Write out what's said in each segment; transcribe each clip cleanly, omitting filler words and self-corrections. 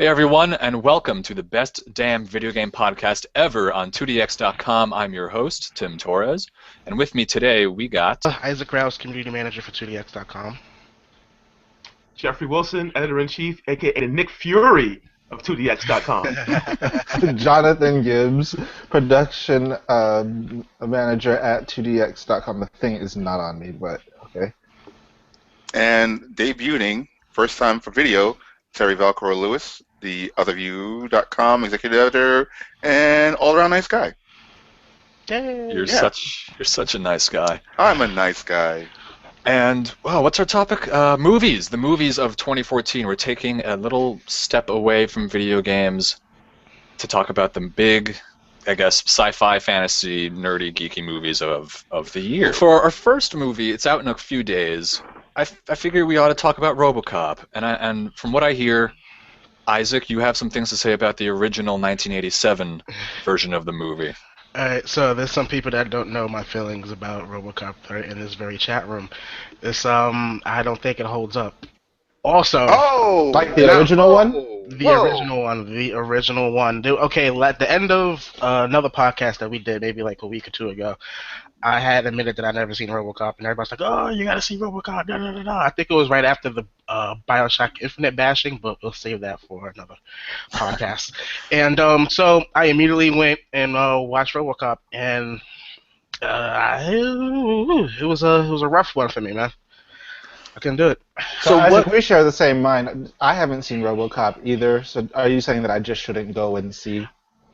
Hey everyone, and welcome to the best damn video game podcast ever on 2dx.com. I'm your host, Tim Torres, and with me today we got... Isaac Rouse, Community Manager for 2dx.com. Jeffrey Wilson, Editor-in-Chief, a.k.a. the Nick Fury of 2dx.com. Johnathan Gibbs, Production Manager at 2dx.com. The thing is not on me, but okay. And debuting, first time for video, Terry Valcor Lewis, the otherview.com executive editor, and all-around nice guy. You're such a nice guy. I'm a nice guy. And, wow, what's our topic? Movies. The movies of 2014. We're taking a little step away from video games to talk about the big, I guess, sci-fi, fantasy, nerdy, geeky movies of the year. For our first movie, it's out in a few days. I figure we ought to talk about RoboCop. And from what I hear, Isaac, you have some things to say about the original 1987 version of the movie. Alright, so there's some people that don't know my feelings about RoboCop in this very chat room. I don't think it holds up. Also, like the original one? The original one. Okay, at the end of another podcast that we did maybe like a week or two ago, I had admitted that I'd never seen RoboCop, and everybody's like, "Oh, you gotta see RoboCop!" Da, da, da, da. I think it was right after the BioShock Infinite bashing, but we'll save that for another podcast. And so I immediately went and watched RoboCop, and it was a rough one for me, man. I couldn't do it. So Isaac, we share the same mind. I haven't seen RoboCop either. So are you saying that I just shouldn't go and see?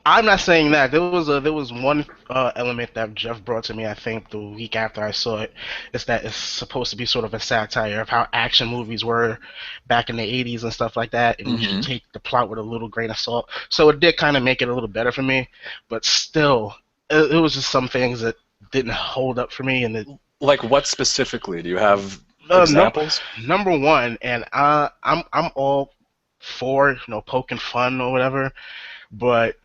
I'm not saying that. There was one element that Jeff brought to me, I think, the week after I saw it, is that it's supposed to be sort of a satire of how action movies were back in the 80s and stuff like that, and you should take the plot with a little grain of salt. So it did kind of make it a little better for me, but still, it was just some things that didn't hold up for me. And like what specifically? Do you have examples? Number one, and I'm all for poking fun or whatever, but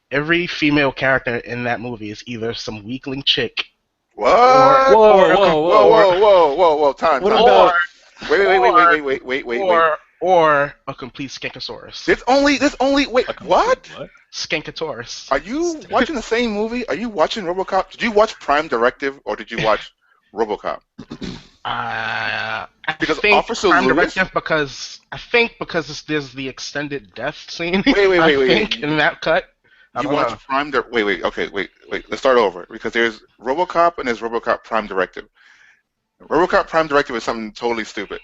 every female character in that movie is either some weakling chick. What? Whoa! Time. What about? Wait. Or a complete skankosaurus. There's only. Wait, what? Skankosaurus. Are you watching the same movie? Are you watching RoboCop? Did you watch Prime Directive or did you watch RoboCop? Because Officer Lewis. Because there's the extended death scene. Wait. In that cut. You watch Prime Directive? Wait. Let's start over because there's RoboCop and there's RoboCop Prime Directive. RoboCop Prime Directive is something totally stupid.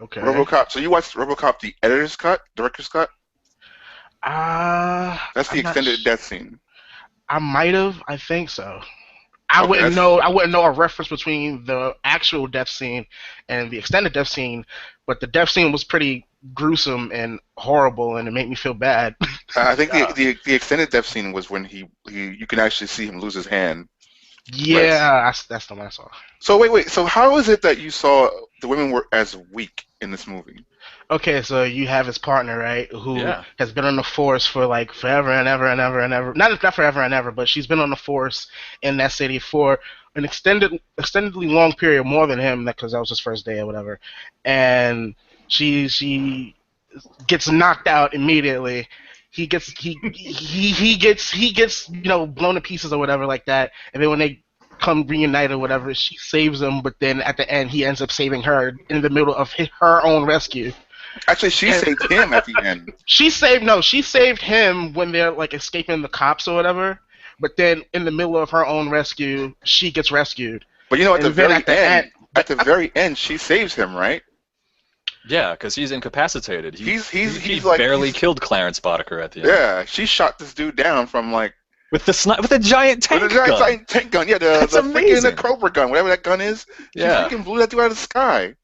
Okay. RoboCop. So you watched RoboCop the editor's cut, director's cut? That's the extended death scene. I might have. I think so. I wouldn't know a reference between the actual death scene and the extended death scene, but the death scene was pretty gruesome and horrible, and it made me feel bad. I think the extended death scene was when you can actually see him lose his hand. Yeah, that's the one I saw. So wait. So how is it that you saw the women were as weak in this movie? Okay, so you have his partner, right, who has been on the force for like forever and ever and ever and ever. Not forever and ever, but she's been on the force in that city for an extendedly long period, more than him, because that was his first day or whatever. And she gets knocked out immediately. He gets blown to pieces or whatever like that. And then when they come reunite or whatever, she saves him. But then at the end, he ends up saving her in the middle of her own rescue. Actually, she saved him at the end. She saved him when they're like escaping the cops or whatever. But then in the middle of her own rescue, she gets rescued. But at the very end, she saves him, right? Yeah, because he's incapacitated. He like, barely killed Clarence Boddicker at the end. Yeah, she shot this dude down from like with a giant tank gun. Giant tank gun. Yeah, the freaking Cobra gun, whatever that gun is. She freaking blew that dude out of the sky.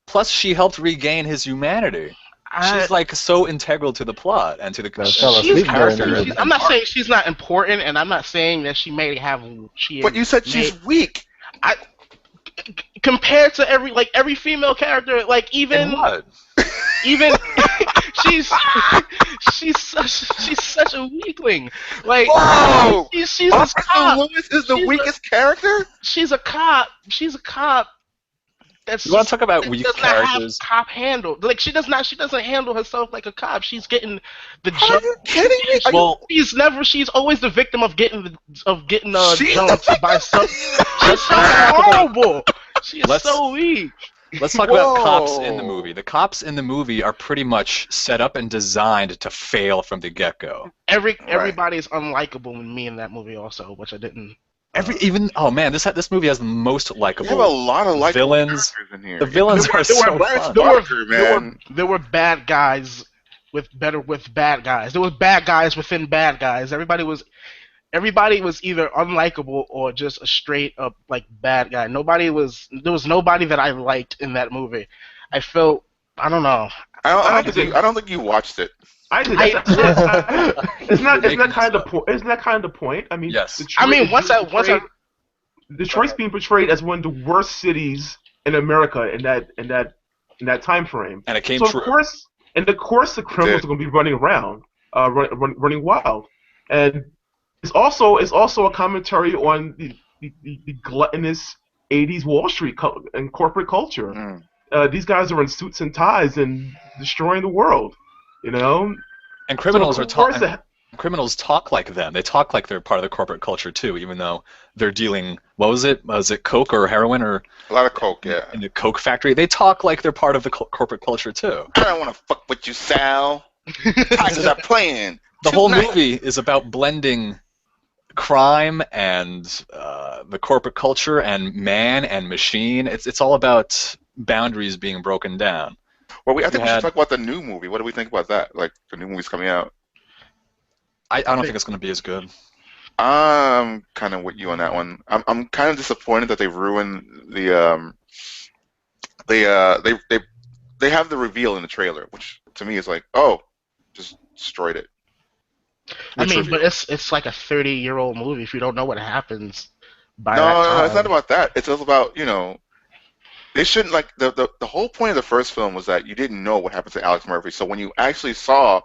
Plus, she helped regain his humanity. She's like so integral to the plot and to the character. I'm not saying she's not important, and I'm not saying that she may have. But you said she's weak. Compared to every female character, like even she's such a weakling. Like she's a cop. Lewis is the weakest character. She's a cop. that's. You want to talk about weak does not have characters? cop handle. Like she doesn't handle herself like a cop. She's getting the Are jump. you kidding me? Well, She's always the victim of getting She's jumped by some. She's so horrible. She is so weak. Let's talk about cops Whoa. in the movie. The cops in the movie are pretty much set up and designed to fail from the get-go. Everybody's unlikable in me in that movie also, which I didn't. Oh man, this movie has the most likable. You have a lot of likable villains. characters in here. The villains are so Bryce fun. Barker, man. There were bad guys with bad guys. There was bad guys within bad guys. Everybody was either unlikable or just a straight up like bad guy. There was nobody that I liked in that movie. I felt, I don't know. I don't think you watched it. Isn't that kind of the point? Isn't that kind of the point? I mean, Yes. Detroit's being portrayed as one of the worst cities in America in that time frame. And it came so true. Of course, the criminals are going to be running around, running wild, and it's also a commentary on the gluttonous '80s Wall Street and corporate culture. These guys are in suits and ties and destroying the world. You know, and criminals so criminals talk like them. They talk like they're part of the corporate culture too, even though they're dealing. What was it? Was it coke or heroin or A lot of coke, yeah. in the coke factory? They talk like they're part of the corporate culture too. I don't want to fuck with you, Sal. Tigers are playing. The whole movie is about blending crime and the corporate culture and man and machine. It's all about boundaries being broken down. Well, I think we should talk about the new movie. What do we think about that? Like, the new movie's coming out. I don't think it's going to be as good. I'm kind of with you on that one. I'm kind of disappointed that they ruined the they have the reveal in the trailer, which to me is like, oh, just destroyed it. I mean, but it's like a 30-year-old movie. If you don't know what happens by No, that time. no, it's not about that. It's all about, they shouldn't, like, the whole point of the first film was that you didn't know what happened to Alex Murphy. So when you actually saw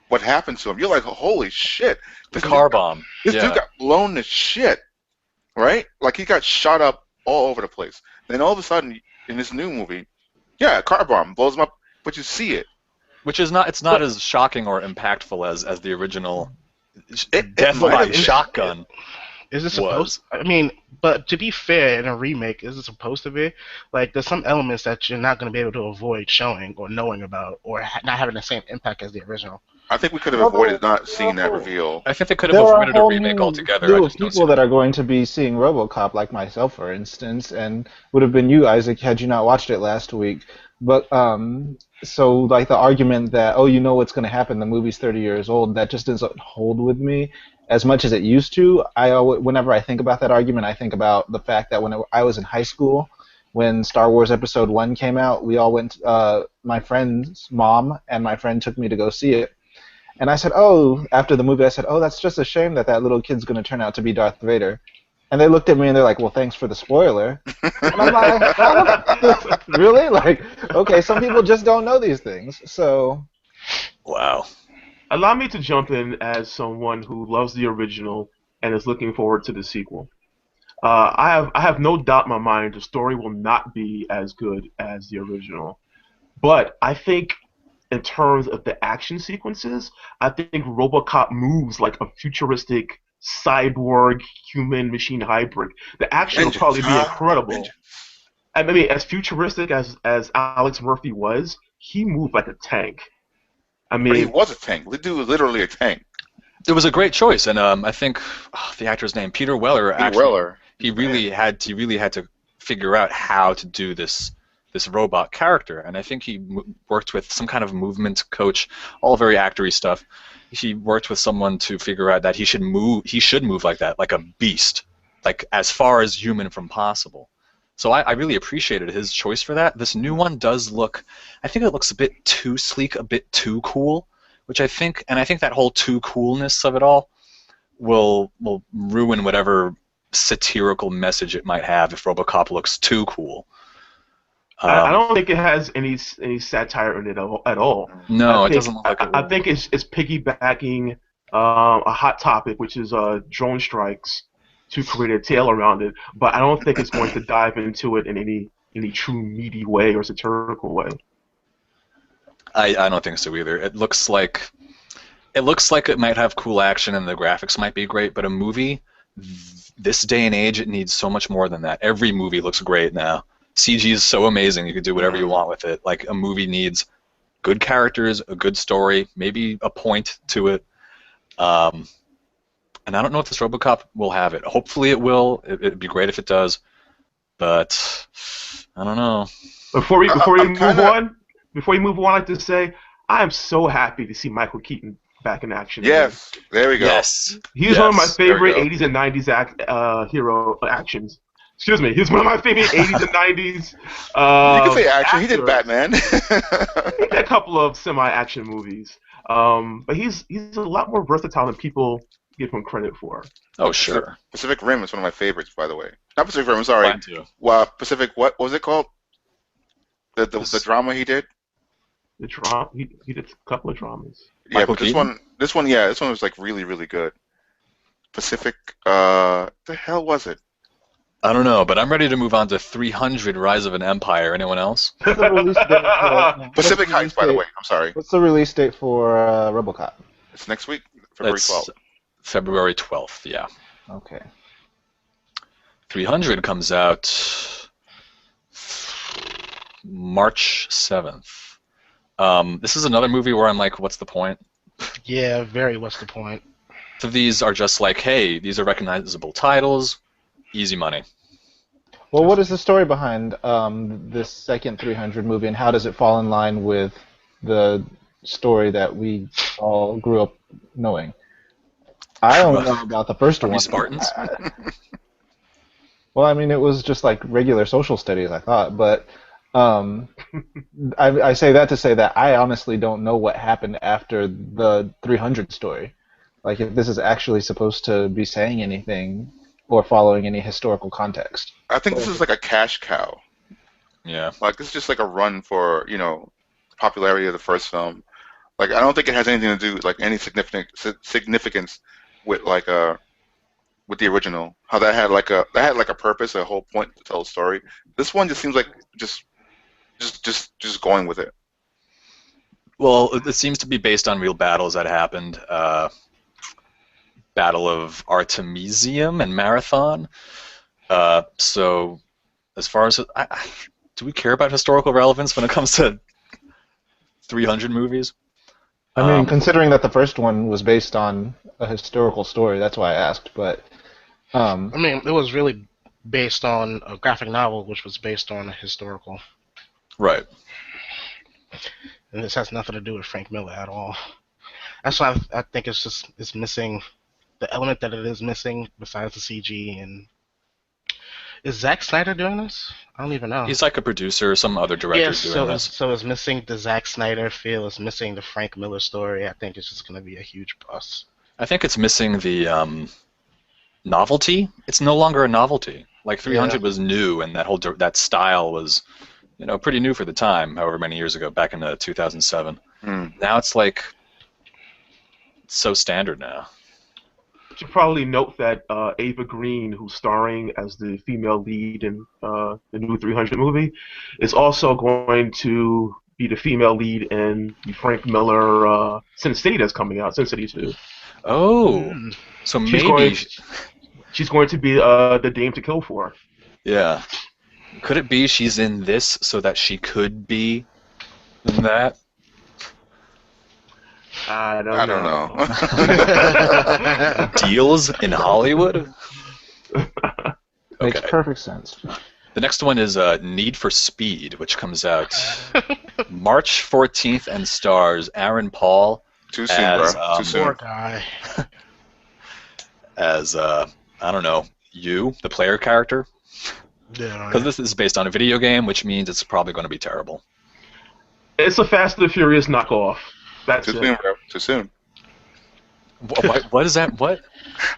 what happened to him, you're like, holy shit. The car bomb. This dude got blown to shit, right? Like, he got shot up all over the place. Then all of a sudden, in this new movie, a car bomb blows him up, but you see it. Which is not, it's not as shocking or impactful as the original death by shotgun. Is it supposed? I mean, but to be fair, in a remake, is it supposed to be? Like, there's some elements that you're not going to be able to avoid showing or knowing about, or not having the same impact as the original. I think we could have avoided not seeing that reveal. I think they could have avoided a remake altogether. There were people that are going to be seeing RoboCop, like myself, for instance, and would have been you, Isaac, had you not watched it last week. But so, like, the argument that, oh, you know what's going to happen, the movie's 30 years old, that just doesn't hold with me as much as it used to. Whenever I think about that argument, I think about the fact that when I was in high school, when Star Wars Episode 1 came out, we all went, my friend's mom and my friend took me to go see it. And I said, after the movie, I said, that's just a shame that little kid's going to turn out to be Darth Vader. And they looked at me and they're like, well, thanks for the spoiler. And I'm like, really? Like, okay, some people just don't know these things. So, wow. Allow me to jump in as someone who loves the original and is looking forward to the sequel. I have no doubt in my mind the story will not be as good as the original. But I think in terms of the action sequences, I think RoboCop moves like a futuristic cyborg human-machine hybrid. The action will probably be incredible. I mean, as futuristic as Alex Murphy was, he moved like a tank. I mean, but he was a tank. The dude was literally a tank. It was a great choice, and I think the actor's name, Peter Weller. He really had to figure out how to do this robot character, and I think he worked with some kind of movement coach, all very actory stuff. He worked with someone to figure out that he should move like that, like a beast, like as far as human from possible. So I really appreciated his choice for that. This new one does look, I think it looks a bit too sleek, a bit too cool, which I think that whole too coolness of it all will ruin whatever satirical message it might have if RoboCop looks too cool. I don't think it has any satire in it at all. No, it doesn't look like it. I think it's piggybacking a hot topic, which is drone strikes, to create a tale around it. But I don't think it's going to dive into it in any true meaty way or satirical way. I don't think so either. It looks like it might have cool action and the graphics might be great, but a movie this day and age, it needs so much more than that. Every movie looks great now. CG is so amazing, you can do whatever you want with it. Like, a movie needs good characters, a good story, maybe a point to it. And I don't know if this RoboCop will have it. Hopefully it will. It'd be great if it does. But I don't know. Before we move on, I'd like to say I am so happy to see Michael Keaton back in action. Yes, there we go. Yes. He's one of my favorite 80s and 90s hero actions. Excuse me, he's one of my favorite 80s and 90s. You can say action. He did Batman. He did a couple of semi-action movies. But he's a lot more versatile than people give him credit for. Oh, sure. Pacific Rim is one of my favorites, by the way. Not Pacific Rim, I'm sorry. Mine too. Well, Pacific, what was it called? The drama he did? The drama, he did a couple of dramas. Yeah, Michael but this one was like really, really good. Pacific, the hell was it? I don't know, but I'm ready to move on to 300 Rise of an Empire. Anyone else? What's the release date for, Pacific Heights, by the way. I'm sorry. What's the release date for RoboCop? It's next week, February 12th. February 12th, yeah. Okay. 300 comes out March 7th. This is another movie where I'm like, what's the point? Yeah, very. What's the point? So these are just like, hey, these are recognizable titles, easy money. Well, what is the story behind this second 300 movie, and how does it fall in line with the story that we all grew up knowing? I don't know about the first one. Spartans? Well, I mean, it was just like regular social studies, I thought, but I say that to say that I honestly don't know what happened after the 300 story. Like, if this is actually supposed to be saying anything or following any historical context. I think this is like a cash cow. Yeah. Like, this is just like a run for, popularity of the first film. Like, I don't think it has anything to do with, like, any significance with, like, with the original. How that had like a purpose, a whole point to tell a story. This one just seems like just going with it. Well, it seems to be based on real battles that happened. Battle of Artemisium and Marathon. So, as far as do we care about historical relevance when it comes to 300 movies? I mean, considering that the first one was based on a historical story, that's why I asked. But I mean, it was really based on a graphic novel, which was based on a historical. Right. And this has nothing to do with Frank Miller at all. That's why I think it's missing the element that it is missing besides the CG. And is Zack Snyder doing this? I don't even know. He's like a producer or some other director doing this. So it's missing the Zack Snyder feel. It's missing the Frank Miller story. I think it's just going to be a huge bust. I think it's missing the novelty. It's no longer a novelty. Like 300 was new, and that style was, pretty new for the time. However many years ago, back in 2007. Now it's like it's so standard now. You should probably note that Ava Green, who's starring as the female lead in the new 300 movie, is also going to be the female lead in the Frank Miller Sin City that's coming out, Sin City 2. Oh, so maybe she's going to be the dame to kill for. Yeah. Could it be she's in this so that she could be in that? I don't know. Deals in Hollywood? Makes Okay. perfect sense. The next one is Need for Speed, which comes out March 14th and stars Aaron Paul Too soon, as, bro. Too soon. Poor guy. as I don't know, the player character. Yeah. Because this is based on a video game, which means it's probably going to be terrible. It's a Fast and the Furious knockoff. That's Too it. soon, bro. Too soon. What is that? What?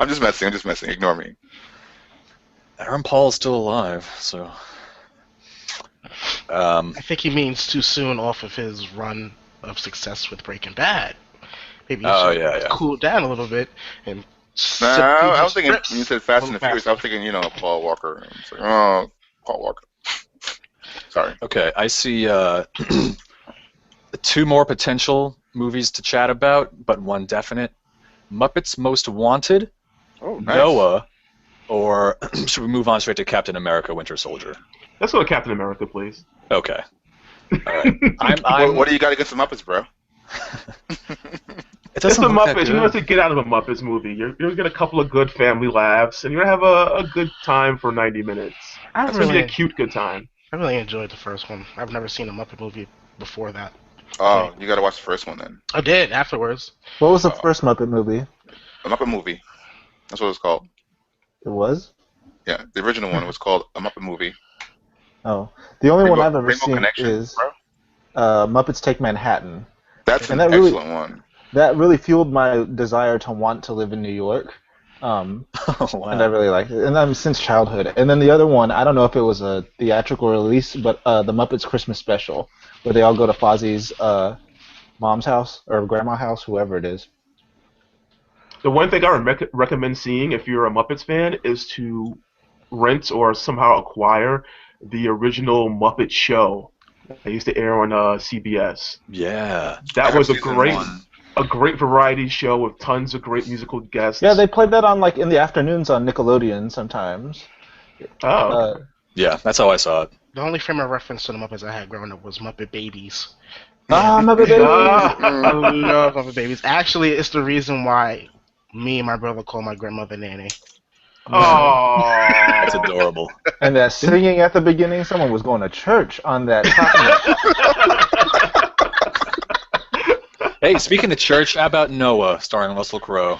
I'm just messing. Ignore me. Aaron Paul is still alive, so. I think he means too soon off of his run of success with Breaking Bad. Maybe he should cool down a little bit and. Nah, I was thinking when you said Fast and the Furious. I was thinking, Paul Walker. I was like, oh, Paul Walker. Sorry. Okay, I see two more potential movies to chat about, but one definite. Muppets Most Wanted, Oh, nice. Noah, or should we move on straight to Captain America: Winter Soldier? Let's go to Captain America, please. Okay. All right. I'm, What do you got against the Muppets, bro? It It's doesn't the look that Muppets. You know good. what to get out of a Muppets movie. You're gonna get a couple of good family laughs, and you're gonna have a good time for 90 minutes. I It's gonna be a really, cute good time. I really enjoyed the first one. I've never seen a Muppet movie before that. Oh, you got to watch the first one then. I did afterwards. What was the first Muppet movie? A Muppet movie. That's what it's called. It was? Yeah, the original one was called A Muppet Movie. Oh. The only one Rainbow- I've ever Rainbow seen Connection, is bro. Muppets Take Manhattan. That's And an that really- excellent one. That really fueled my desire to want to live in New York. Oh, wow. And I really liked it. And since childhood. And then the other one, I don't know if it was a theatrical release, but the Muppets Christmas Special, where they all go to Fozzie's mom's house or grandma's house, whoever it is. The one thing I recommend seeing if you're a Muppets fan is to rent or somehow acquire the original Muppet Show that used to air on CBS. Yeah. That I was a have season great, one. variety show with tons of great musical guests. Yeah, they played that on like in the afternoons on Nickelodeon sometimes. Oh, Yeah, that's how I saw it. The only frame of reference to the Muppets I had growing up was Muppet Babies. Muppet Babies! I love Muppet Babies. Actually, it's the reason why me and my brother call my grandmother Nanny. oh, That's adorable. And that singing at the beginning, someone was going to church on that top. Hey, speaking of church, how about Noah, starring Russell Crowe?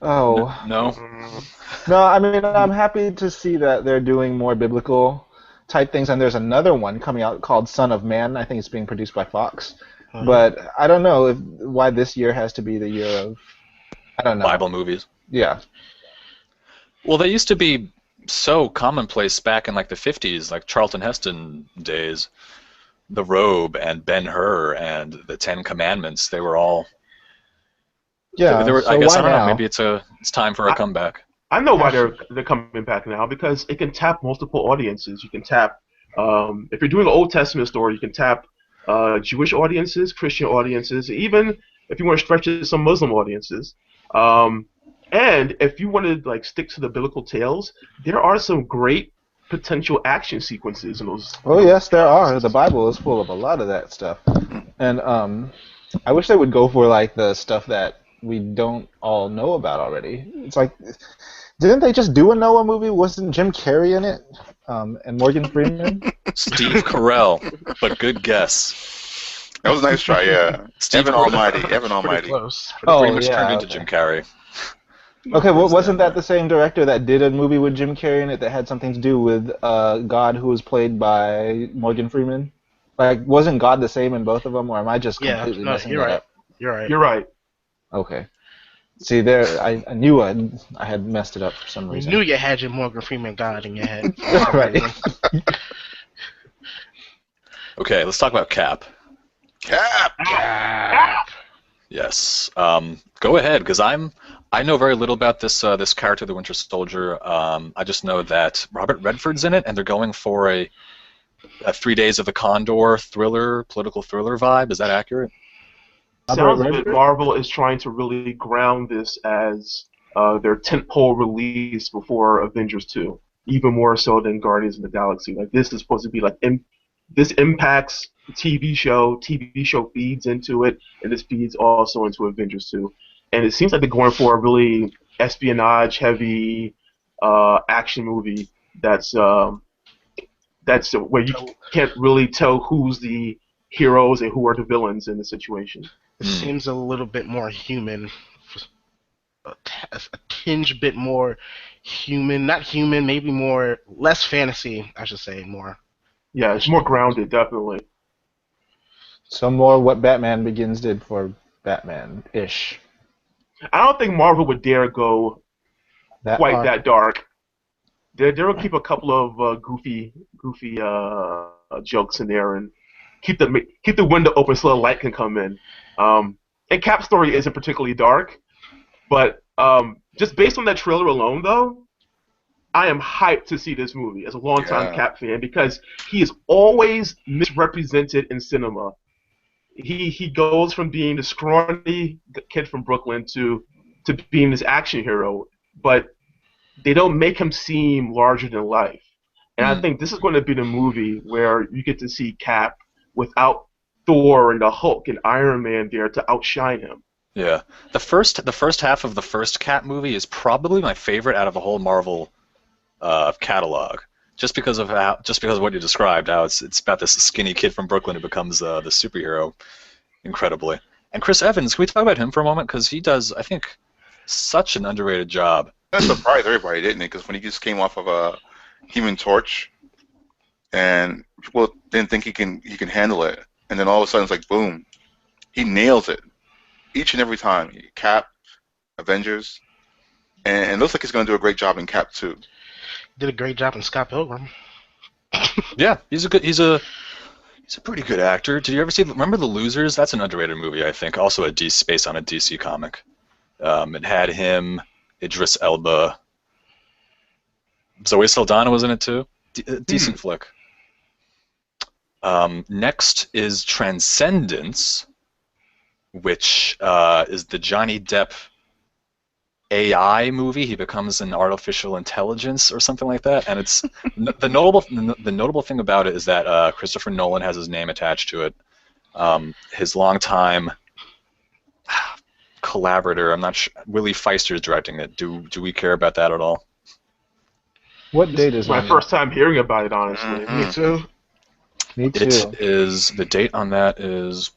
Oh. No? No, I mean, I'm happy to see that they're doing more biblical type things, and there's another one coming out called Son of Man. I think it's being produced by Fox. But I don't know why this year has to be the year of, I don't know. Bible movies. Yeah. Well, they used to be so commonplace back in like the 50s, like Charlton Heston days. The Robe and Ben-Hur and the Ten Commandments, they were all... Yeah, They were, so I guess, why I don't know, now? maybe it's time for a comeback. I know why they're coming back now, because it can tap multiple audiences. You can tap, if you're doing an Old Testament story, you can tap Jewish audiences, Christian audiences, even if you want to stretch it to some Muslim audiences. And if you want to like stick to the biblical tales, there are some great potential action sequences in those. Oh, yes, there are. The Bible is full of a lot of that stuff. And I wish they would go for like the stuff that we don't all know about already. It's like, didn't they just do a Noah movie? Wasn't Jim Carrey in it? And Morgan Freeman? Steve Carell, but good guess. That was a nice try, yeah. Steve Evan Carell. Almighty. Evan Pretty Almighty. close. Oh, Pretty much yeah, turned into okay. Jim Carrey. Okay, well, wasn't that the same director that did a movie with Jim Carrey in it that had something to do with God, who was played by Morgan Freeman? Like, wasn't God the same in both of them, or am I just Yeah, completely no, messing you're that right. up? You're right. You're right. Okay. See, there, I knew I had messed it up for some You reason. knew you had your Morgan Freeman God in your head. Right. Okay, let's talk about Cap. Cap! Yes. Go ahead, because I know very little about this character, the Winter Soldier. I just know that Robert Redford's in it, and they're going for a 3 Days of the Condor thriller, political thriller vibe. Is that accurate? Sounds Robert like Redford? Marvel is trying to really ground this as their tentpole release before Avengers 2, even more so than Guardians of the Galaxy. Like, this is supposed to be like this impacts the TV show feeds into it, and this feeds also into Avengers 2. And it seems like they're going for a really espionage-heavy action movie that's where you can't really tell who's the heroes and who are the villains in the situation. It seems a little bit more human, a tinge bit more human, not human, maybe more, less fantasy, I should say, more. Yeah, it's more grounded, definitely. Some more what Batman Begins did for Batman-ish. I don't think Marvel would dare go That quite part. that dark. They will keep a couple of goofy jokes in there and keep the window open so the light can come in. And Cap's story isn't particularly dark, but just based on that trailer alone, though, I am hyped to see this movie as a longtime Yeah. Cap fan because he is always misrepresented in cinema. He goes from being the scrawny kid from Brooklyn to being this action hero, but they don't make him seem larger than life. And I think this is going to be the movie where you get to see Cap without Thor and the Hulk and Iron Man there to outshine him. Yeah, the first half of the first Cap movie is probably my favorite out of the whole Marvel catalog, just because of what you described. How it's about this skinny kid from Brooklyn who becomes the superhero, incredibly. And Chris Evans, can we talk about him for a moment? Because he does, I think, such an underrated job. That surprised everybody, didn't it? Because when he just came off of a Human Torch, and people didn't think he can handle it, and then all of a sudden it's like boom, he nails it each and every time. Cap, Avengers, and it looks like he's going to do a great job in Cap too. Did a great job in Scott Pilgrim. Yeah, he's a pretty good actor. Did you ever remember The Losers? That's an underrated movie, I think. Also based on a DC comic. It had him, Idris Elba, Zoe Saldana was in it too. Decent flick. Next is Transcendence, which is the Johnny Depp AI movie. He becomes an artificial intelligence or something like that, and it's the notable thing about it is that Christopher Nolan has his name attached to it. His longtime collaborator, I'm not sure, Willie Feister is directing it. Do we care about that at all? What date is My it? first time hearing about it, honestly. Me too. Me too. It is, the date on that is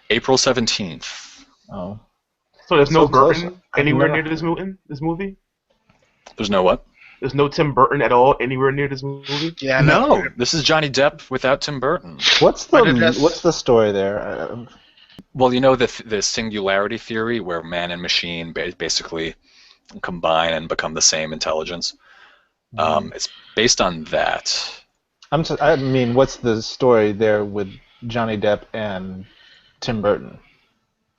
April 17th. Oh. So there's no So close. Burton anywhere never- near this movie? There's no what? There's no Tim Burton at all anywhere near this movie? Yeah, No, this is Johnny Depp without Tim Burton. What's But it has- the story there? Well, you know the singularity theory where man and machine basically combine and become the same intelligence. It's based on that. I mean, what's the story there with Johnny Depp and Tim Burton?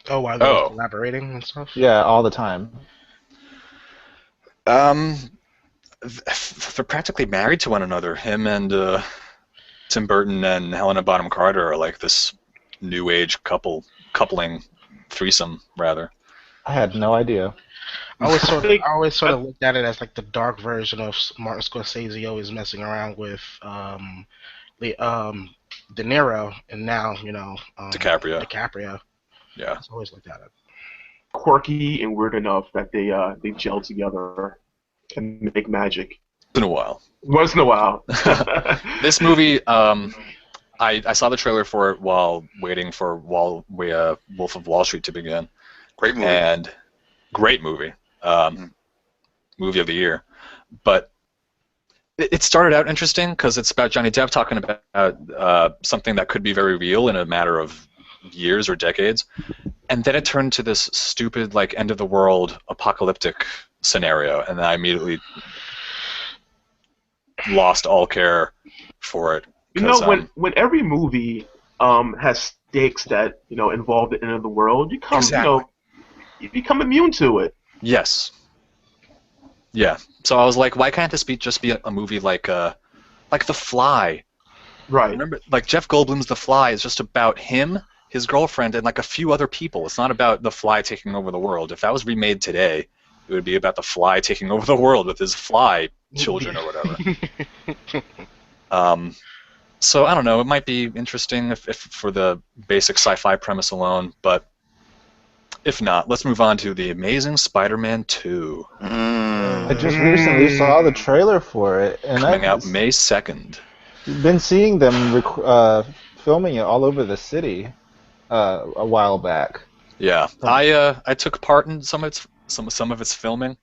Oh, while they're collaborating and stuff? Yeah, all the time. They're practically married to one another. Him and Tim Burton and Helena Bonham Carter are like this new age coupling threesome, rather. I had no idea. I always sort of looked at it as like the dark version of Martin Scorsese always messing around with De Niro, and now DiCaprio. Yeah. I've always looked at it. Quirky and weird enough that they gel together and make magic. In a while. Once in a while. This movie, I saw the trailer for it while waiting for Wolf of Wall Street to begin. Great movie. And great movie. Movie of the year. But it started out interesting because it's about Johnny Depp talking about something that could be very real in a matter of years or decades. And then it turned to this stupid, like, end-of-the-world apocalyptic scenario. And then I immediately lost all care for it. You know, when every movie has stakes that involve the end of the world, you become immune to it. Yes. Yeah. So I was like, why can't this just be a movie like The Fly? Right. Remember, like Jeff Goldblum's The Fly is just about him, his girlfriend, and like a few other people. It's not about the Fly taking over the world. If that was remade today, it would be about the Fly taking over the world with his fly children or whatever. So I don't know. It might be interesting if for the basic sci-fi premise alone, but if not, let's move on to The Amazing Spider-Man 2. I just recently saw the trailer for it, and Coming out May 2nd. Been seeing them filming it all over the city a while back. Yeah, I took part in some of its filming.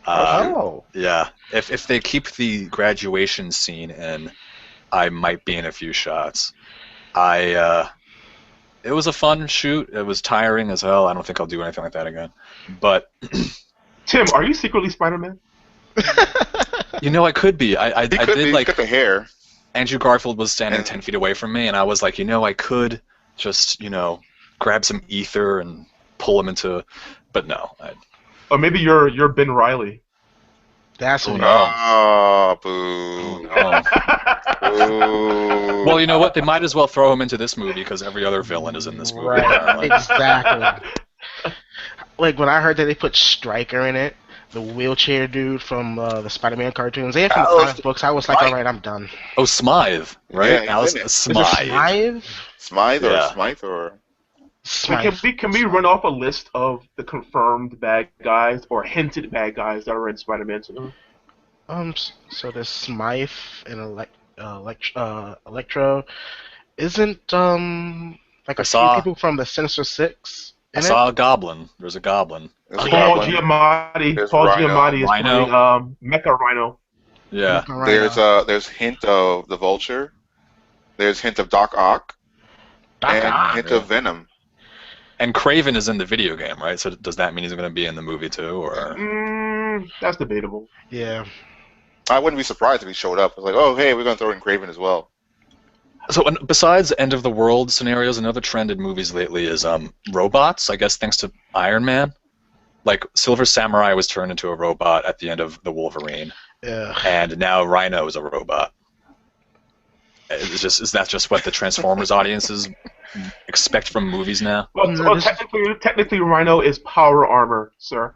Yeah, if they keep the graduation scene in, I might be in a few shots. It was a fun shoot. It was tiring as hell. I don't think I'll do anything like that again. But Tim, are you secretly Spider-Man? I could be. I He could did be. like He's got the hair. Andrew Garfield was standing 10 feet away from me, and I was like, I could just grab some ether and pull him into. But no. Or maybe you're Ben Reilly. That's Oh, what no. Oh, Oh, boo. no. Boo. Well, you know what? They might as well throw him into this movie because every other villain is in this movie. Right, Apparently. exactly. Like when I heard that they put Stryker in it, the wheelchair dude from the Spider-Man cartoons, and from the comic books, I was like, all right, I'm done. Oh, Smythe, right? Yeah, Alice he's in it. Is it Smythe. Smythe? Smythe or Yeah. Smythe or... Smythe. Can we run off a list of the confirmed bad guys or hinted bad guys that are in Spider-Man 2? So there's Smythe and Electro. Isn't like I a few saw- people from the Sinister Six I in saw a goblin. There's a goblin. There's a Paul goblin. Giamatti. There's Paul Rhino. Giamatti is Rhino. playing Mecha Rhino. Yeah. it? There's hint of the Vulture. There's hint of Doc Ock. And hint of Venom. And Kraven is in the video game, right? So does that mean he's going to be in the movie too, or? That's debatable. Yeah. I wouldn't be surprised if he showed up. It's like, oh, hey, we're going to throw in Kraven as well. So besides end of the world scenarios, another trend in movies lately is robots. I guess thanks to Iron Man. Like Silver Samurai was turned into a robot at the end of the Wolverine, Yeah. and now Rhino is a robot. Is that just what the Transformers audiences expect from movies now? Well, No, well this- technically, Rhino is power armor, sir.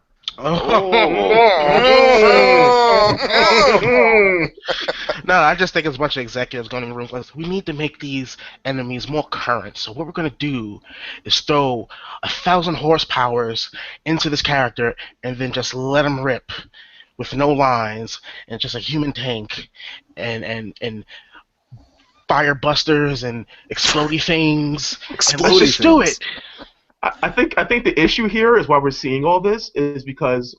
No, I just think it's a bunch of executives going in the room like, we need to make these enemies more current. So what we're going to do is throw 1,000 horsepowers into this character and then just let him rip with no lines and just a human tank and fire busters and explodey things. And let's just do it. I think the issue here is why we're seeing all this is because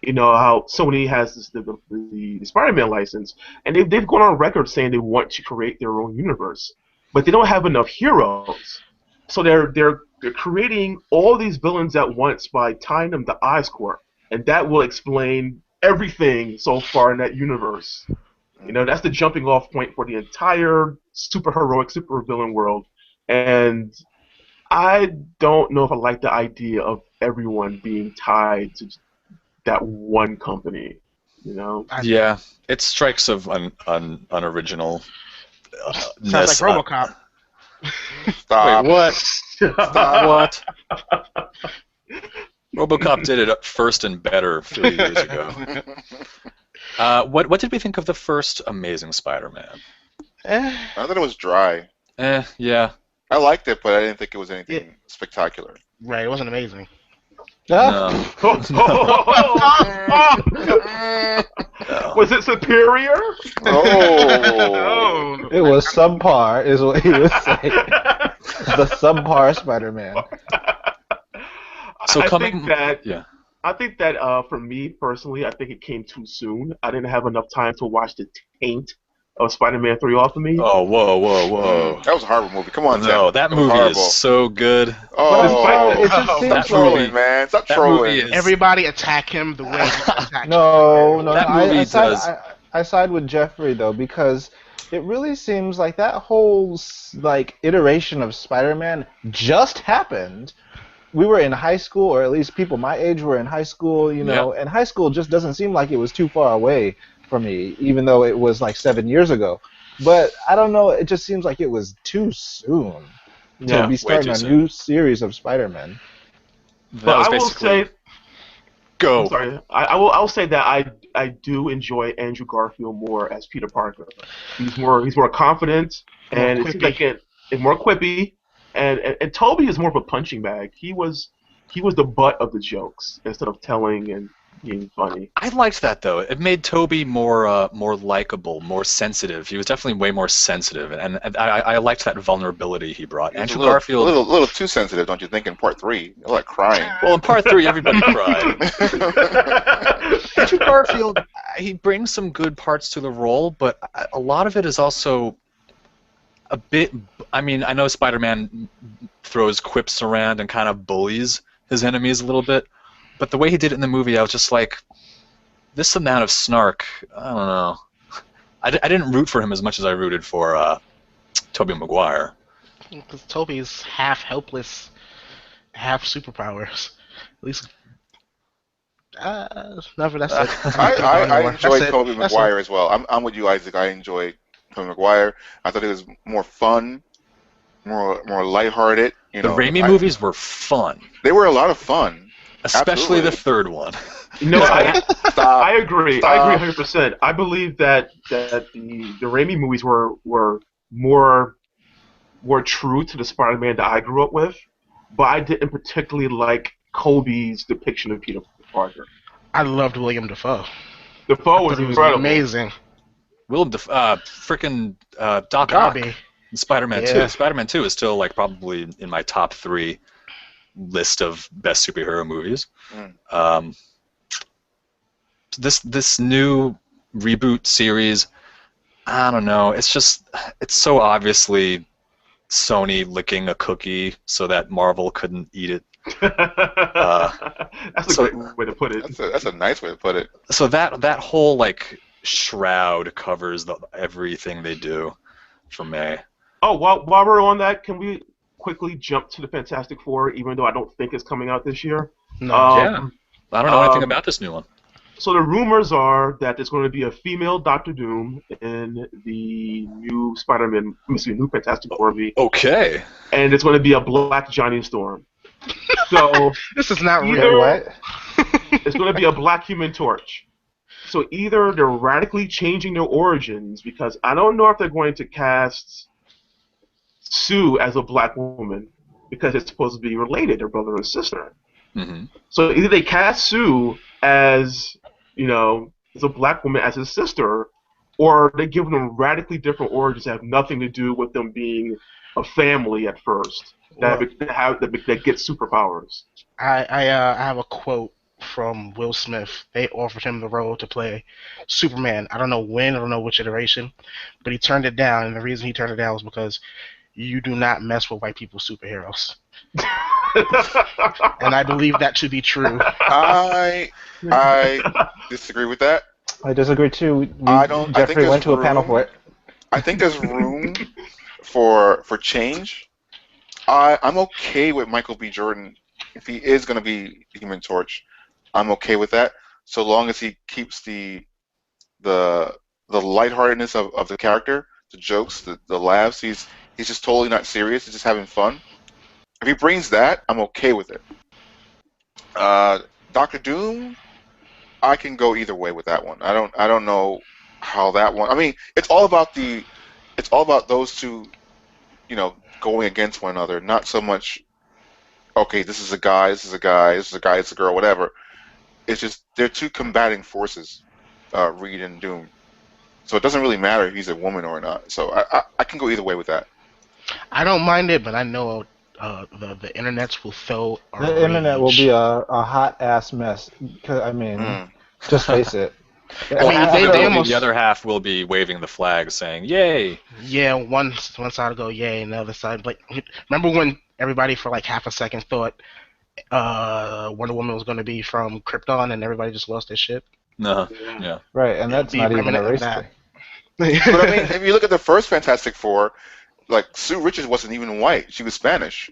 you know how Sony has the Spider-Man license, and they've gone on record saying they want to create their own universe, but they don't have enough heroes, so they're creating all these villains at once by tying them to Oscorp, and that will explain everything so far in that universe. You know, that's the jumping off point for the entire superheroic supervillain world, and I don't know if I like the idea of everyone being tied to that one company, you know? Yeah, it strikes of unoriginal. Sounds like RoboCop. Stop. Wait, what? What? RoboCop did it first and better 3 years ago. What did we think of the first Amazing Spider-Man? Eh, I thought it was dry. Yeah. I liked it, but I didn't think it was anything spectacular. right, it wasn't amazing. No. Was it superior? Oh. It was subpar, is what he was saying. The subpar Spider-Man. So I coming, think that for me personally, I think it came too soon. I didn't have enough time to watch the taint of Spider-Man 3 off of me. Oh, whoa. That was a horrible movie. Come on, No, Tim. that was movie horrible. is so good. Oh, It just stop seems trolling, like... man. Stop That trolling. movie is- Everybody attack him the way he attacked No, That movie I side with Jeffrey though, because it really seems like that whole iteration of Spider-Man just happened. We were in high school, or at least people my age were in high school, you know, and high school just doesn't seem like it was too far away from me, even though it was like 7 years ago. But I don't know, it just seems like it was too soon to be starting a new series of Spider-Man. But I will say, Go. I'm sorry. I will say that I do enjoy Andrew Garfield more as Peter Parker. He's more confident, and it seems like it's more quippy. And Toby is more of a punching bag. He was the butt of the jokes instead of telling and being funny. I liked that though. It made Toby more likable, more sensitive. He was definitely way more sensitive, and I liked that vulnerability he brought. Andrew Garfield, a little too sensitive, don't you think? In part 3, a lot of crying. Well, in part 3, everybody cried. Andrew Garfield, he brings some good parts to the role, but a lot of it is also a bit. I mean, I know Spider-Man throws quips around and kind of bullies his enemies a little bit, but the way he did it in the movie, I was just like, this amount of snark, I don't know. I didn't root for him as much as I rooted for Tobey Maguire. Because Toby's half helpless, half superpowers. At least Never. That's it. I enjoyed That's it. Tobey That's Maguire as well. I'm with you, Isaac. I enjoyed Tobey Maguire. I thought it was more fun, more lighthearted. You The know, Raimi movies were fun, they were a lot of fun. especially Absolutely. the third one. No, Stop. I agree. Stop. I agree 100%. I believe that the Raimi movies were more true to the Spider-Man that I grew up with, but I didn't particularly like Kobe's depiction of Peter Parker. I loved William Dafoe. Defoe was It was incredible. amazing. Frickin' Doc Ock Darby. in Spider-Man Yeah. 2. Spider-Man 2 is still like probably in my top 3 list of best superhero movies. This new reboot series, I don't know. It's so obviously Sony licking a cookie so that Marvel couldn't eat it. That's a great way to put it. That's a nice way to put it. So that whole like shroud covers everything they do for me. Oh, while we're on that, can we quickly jump to the Fantastic Four, even though I don't think it's coming out this year? No. Yeah. I don't know anything about this new one. So the rumors are that there's going to be a female Doctor Doom in the new Spider-Man, new Fantastic Four movie, Okay. and it's going to be a black Johnny Storm. So This is not Either- real. What? it's going to be a black Human Torch. So either they're radically changing their origins, because I don't know if they're going to cast Sue as a black woman, because it's supposed to be related, their brother and sister. Mm-hmm. So either they cast Sue as, as a black woman as his sister, or they give them radically different origins that have nothing to do with them being a family at first that get superpowers. I have a quote from Will Smith. They offered him the role to play Superman. I don't know when, I don't know which iteration, but he turned it down, and the reason he turned it down was because you do not mess with white people's superheroes. And I believe that to be true. I disagree with that. I disagree too. I think Jeffrey there's went to a panel room- for it. I think there's room for change. I'm okay with Michael B. Jordan if he is going to be Human Torch. I'm okay with that, so long as he keeps the lightheartedness of the character, the jokes, the laughs. He's just totally not serious. He's just having fun. If he brings that, I'm okay with it. Doctor Doom, I can go either way with that one. I don't know how that one. I mean, it's all about those two, going against one another. Not so much, okay, this is a guy, this is a guy, this is a guy, it's a girl, whatever. It's just they're two combating forces, Reed and Doom. So it doesn't really matter if he's a woman or not. So I can go either way with that. I don't mind it, but I know the internets will throw a The internet will rage. be a hot ass mess. 'Cause, I mean, just face it. I mean, they almost- the other half will be waving the flag saying, "Yay!" Yeah, one side will go yay, and the other side, like, remember when everybody for like half a second thought Wonder Woman was going to be from Krypton, and everybody just lost their shit? No. Yeah. Right, and that's Be not even a remnant of race that. thing. But I mean, if you look at the first Fantastic Four, like Sue Richards wasn't even white; she was Spanish.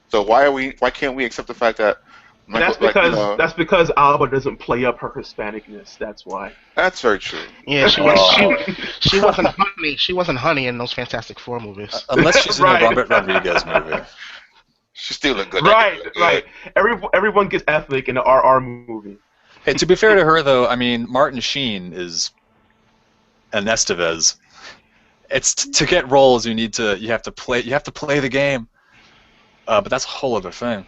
So why can't we accept the fact that? That's because Alba doesn't play up her Hispanicness. That's why. That's very true. Yeah, she wasn't honey. She wasn't honey in those Fantastic Four movies. Unless she's in Right. a Robert Rodriguez movie. She still looked good. Right. Everyone gets ethnic in the RR movie. Hey, to be fair to her though, I mean Martin Sheen is an Estevez. It's to get roles you have to play the game. But that's a whole other thing.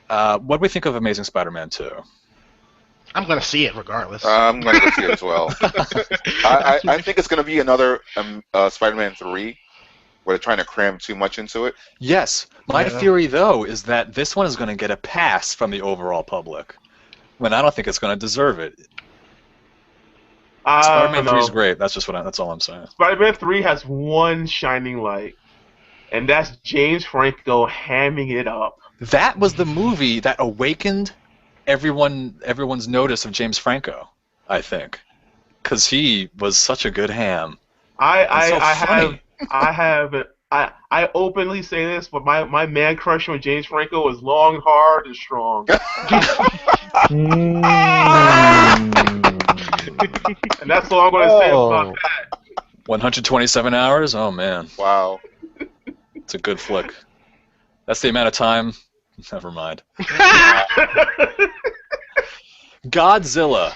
What do we think of Amazing Spider-Man 2? I'm gonna see it regardless. I'm going to go see it as well. I think it's going to be another Spider-Man 3, where they're trying to cram too much into it. Yes. My Yeah. theory though is that this one is going to get a pass from the overall public, when I don't think it's going to deserve it. Spider-Man 3 is great. That's all I'm saying. Spider-Man 3 has one shining light, and that's James Franco hamming it up. That was the movie that awakened everyone's notice of James Franco, I think, because he was such a good ham. I openly say this, but my man crush on James Franco is long, hard, and strong. And that's all I'm going to say about that. 127 hours? Oh, man. Wow. It's a good flick. That's the amount of time. Never mind. Godzilla.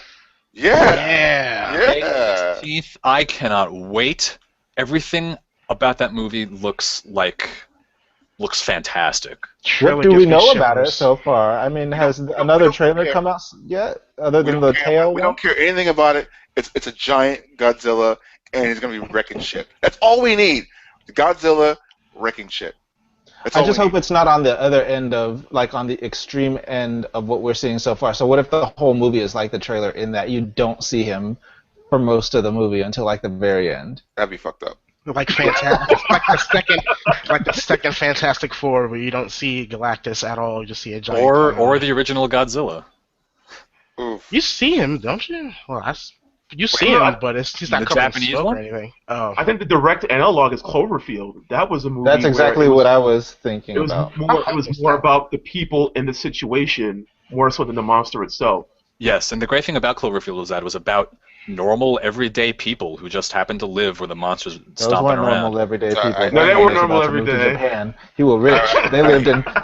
Yeah. Yeah. 18th. I cannot wait. Everything about that movie looks fantastic. What do we know about it so far? I mean, has another trailer come out yet, other than the tail? We don't care anything about it. It's a giant Godzilla, and he's gonna be wrecking shit. That's all we need. Godzilla wrecking shit. I just hope it's not on the other end of, like, on the extreme end of what we're seeing so far. So what if the whole movie is like the trailer, in that you don't see him for most of the movie until like the very end? That'd be fucked up. Like fantastic, like the second Fantastic Four, where you don't see Galactus at all, you just see a giant. Or the original Godzilla. Oof. You see him, don't you? Well, you see him, but he's not The coming in Japanese smoke one? or anything. Oh, I think the direct analog is Cloverfield. That was a movie. That's exactly what I was thinking It was about. more. It was more about the people in the situation, more so than the monster itself. Yes, and the great thing about Cloverfield was that it was about normal, everyday people who just happened to live where the monsters Those stomping weren't around. normal everyday people. No, they weren't He was normal about to move to everyday. Japan. He was rich.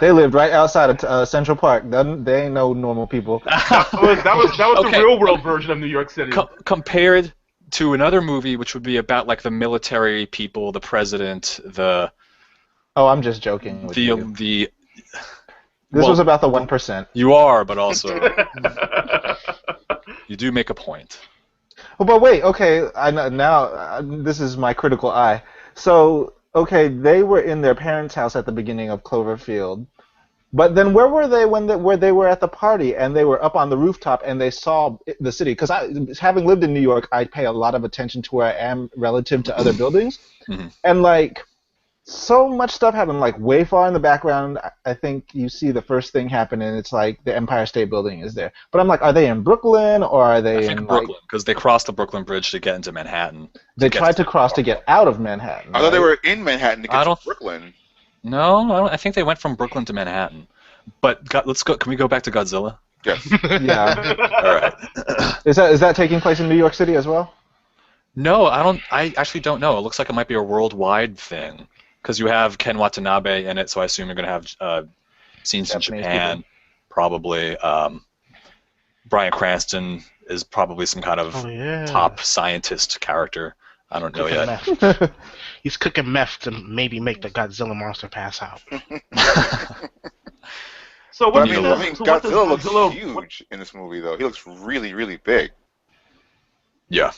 They lived right outside of Central Park. They ain't no normal people. That was Okay. the real world version of New York City. Compared to another movie which would be about like the military people, the president, the Oh, I'm just joking with you. the This was about the 1%. you are, but also you do make a point. Oh, but wait, okay, now this is my critical eye. So, okay, they were in their parents' house at the beginning of Cloverfield, but then where were they where they were at the party and they were up on the rooftop and they saw the city? Because having lived in New York, I pay a lot of attention to where I am relative to other buildings, and like, so much stuff happened, like way far in the background. I think you see the first thing happen, and it's like the Empire State Building is there. But I'm like, are they in Brooklyn or are they I think in Brooklyn, because they crossed the Brooklyn Bridge to get into Manhattan. They tried to cross to get out of Manhattan. I thought they were in Manhattan to get to Brooklyn. No, I think they went from Brooklyn to Manhattan. But let's go. Can we go back to Godzilla? Yes. Yeah. All right. Is that taking place in New York City as well? No, I don't. I actually don't know. It looks like it might be a worldwide thing because you have Ken Watanabe in it, so I assume you're going to have scenes Japanese in Japan, people. probably. Bryan Cranston is probably some kind of top scientist character. I don't know yet. meth. He's cooking meth to maybe make the Godzilla monster pass out. So what I mean, so what does Godzilla looks huge in this movie, though. He looks really, really big. Yeah.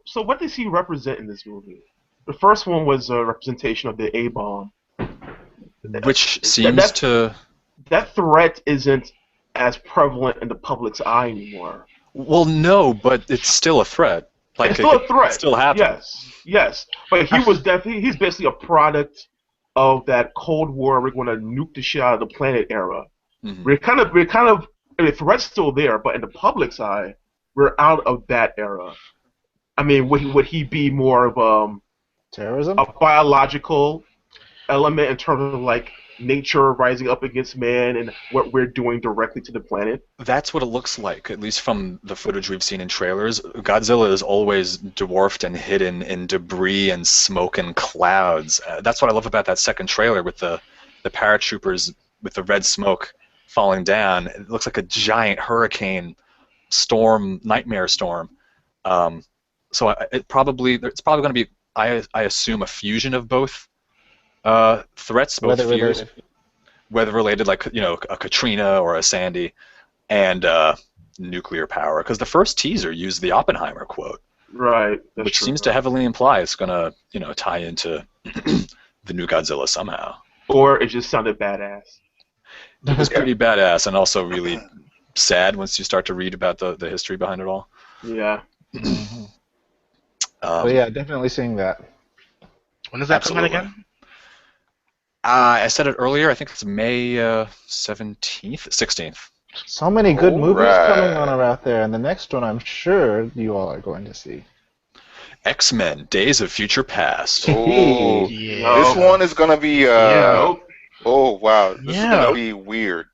So what does he represent in this movie? The first one was a representation of the A-bomb. Which seems to... That threat isn't as prevalent in the public's eye anymore. Well, no, but it's still a threat. Like, It's still a threat. It still happens. Yes. But he's basically a product of that Cold War, we're going to nuke the shit out of the planet era. Mm-hmm. We're kind of, I mean, the threat's still there, but in the public's eye, we're out of that era. I mean, would he be more of terrorism? A biological element in terms of like nature rising up against man and what we're doing directly to the planet? That's what it looks like, at least from the footage we've seen in trailers. Godzilla is always dwarfed and hidden in debris and smoke and clouds. That's what I love about that second trailer with the paratroopers with the red smoke falling down. It looks like a giant hurricane storm, nightmare storm. So it's probably going to be, I assume, a fusion of both threats, both fears, weather-related, like, you know, a Katrina or a Sandy, and nuclear power. Because the first teaser used the Oppenheimer quote, right? Which seems to heavily imply it's going to, you know, tie into the new Godzilla somehow. Or it just sounded badass. It was pretty badass, and also really sad once you start to read about the history behind it all. Yeah. But yeah, definitely seeing that. When is that coming again? I said it earlier. I think it's May 17th, 16th. So many good movies coming on out there, and the next one I'm sure you all are going to see. X-Men: Days of Future Past. Oh, yeah. This one is gonna be. Oh wow, this is gonna be weird.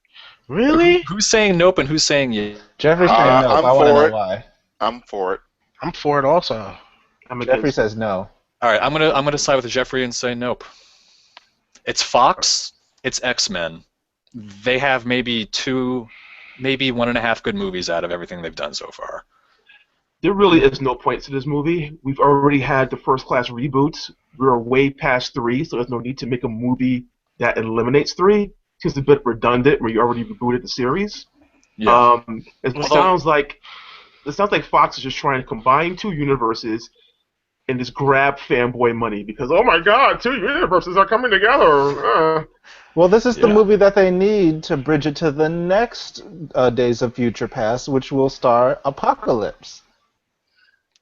Really? Who's saying nope and who's saying yeah? Jeffrey's saying no. I'm I want to for know it. why. I'm for it. I'm for it also. I'm Jeffrey against. says no. All right, I'm gonna side with Jeffrey and say nope. It's Fox. It's X-Men. They have maybe 1.5 good movies out of everything they've done so far. There really is no point to this movie. We've already had the First Class reboots. We're way past 3, so there's no need to make a movie that eliminates 3. It's a bit redundant where you already rebooted the series. Yeah. It sounds like Fox is just trying to combine 2 universes and just grab fanboy money because, oh my god, 2 universes are coming together. Well, this is the movie that they need to bridge it to the next Days of Future Past, which will star Apocalypse.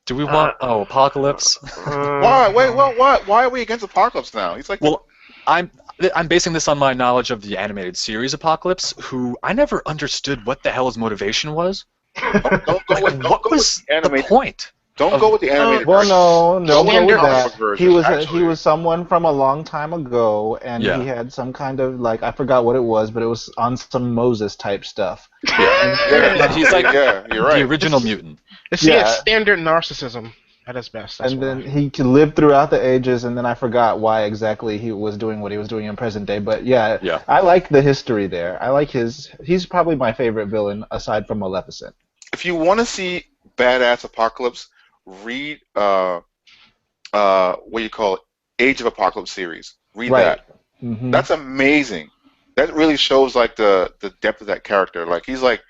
Do we want Apocalypse? Why? Wait, what? Why are we against Apocalypse now? He's like, Well, I'm basing this on my knowledge of the animated series Apocalypse, who I never understood what the hell his motivation was. don't go with What was the point? Don't go with the animated Well, version. no, Go with the with comic that. book version, He was someone from a long time ago, and Yeah. he had some kind of I forgot what it was, but it was on some Moses type stuff. Yeah, He's like yeah, you're right. the original mutant. It's Yeah. standard narcissism at its best. That's And why. then he could live throughout the ages, and then I forgot why exactly he was doing what he was doing in present day. But yeah. I like the history there. I like he's probably my favorite villain aside from Maleficent. If you want to see badass Apocalypse, read what you call it, Age of Apocalypse series. Read that. Mm-hmm. That's amazing. That really shows like the depth of that character. Like he's like,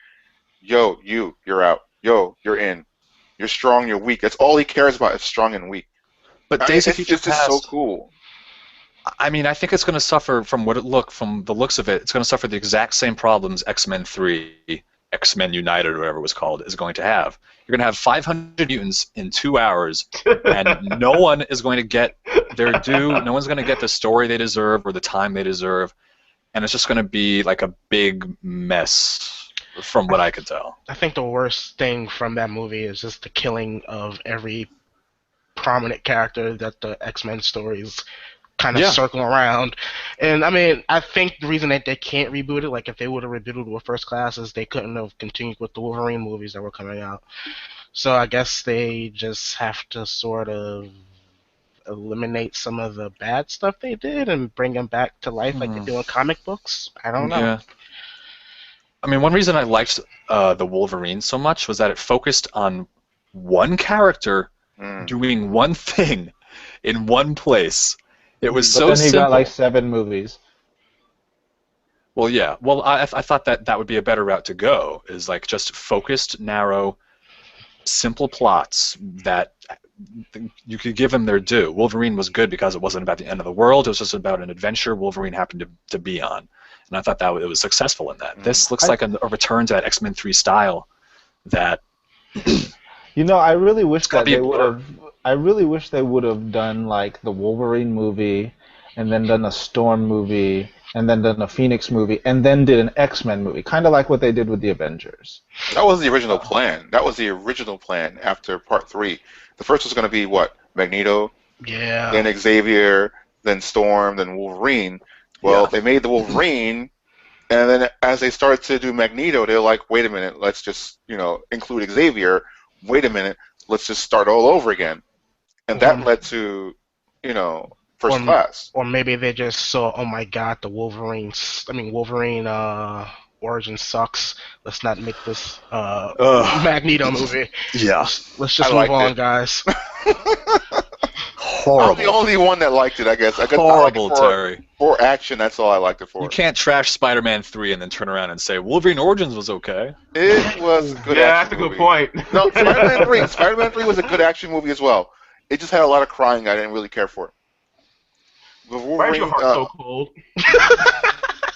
yo, you're out. Yo, you're in. You're strong, you're weak. That's all he cares about is strong and weak. But Days of Future It's just so Past, cool. I mean, I think it's going to suffer from from the looks of it. It's going to suffer the exact same problems X-Men 3, X-Men United, or whatever it was called, is going to have. You're going to have 500 mutants in 2 hours, and no one is going to get their due. No one's going to get the story they deserve or the time they deserve, and it's just going to be like a big mess, from what I could tell. I think the worst thing from that movie is just the killing of every prominent character that the X-Men stories kind of circle around. And I mean, I think the reason that they can't reboot it, like if they would have rebooted with First Class, is they couldn't have continued with the Wolverine movies that were coming out. So I guess they just have to sort of eliminate some of the bad stuff they did and bring them back to life like they do in comic books. I don't know. Yeah. I mean, one reason I liked the Wolverine so much was that it focused on one character doing one thing in one place. It was so then he simple. got like 7 movies. Well, yeah. Well, I thought that would be a better route to go, is like just focused, narrow, simple plots that you could give them their due. Wolverine was good because it wasn't about the end of the world. It was just about an adventure Wolverine happened to be on. And I thought that it was successful in that. This looks like a return to that X-Men 3 style that... You know, I really wish that be they would have... I really wish they would have done like the Wolverine movie, and then done a Storm movie, and then done a Phoenix movie, and then did an X-Men movie, kind of like what they did with the Avengers. That was the original plan. That was the original plan after Part 3. The first was going to be, what, Magneto, then Xavier, then Storm, then Wolverine. Well, they made the Wolverine, and then as they started to do Magneto, they're like, wait a minute, let's just, include Xavier. Wait a minute, let's just start all over again. And that led to, First Class. Or maybe they just saw, oh my god, the Wolverine origin sucks. Let's not make this Magneto movie. Yeah. Let's just move on, guys. Horrible. I'm the only one that liked it, I guess. Horrible, Terry. For action, that's all I liked it for. You can't trash Spider-Man 3 and then turn around and say Wolverine Origins was okay. It was a good action that's a movie. good point. No, Spider-Man 3 was a good action movie as well. It just had a lot of crying. I didn't really care for it. Why is your heart so cold?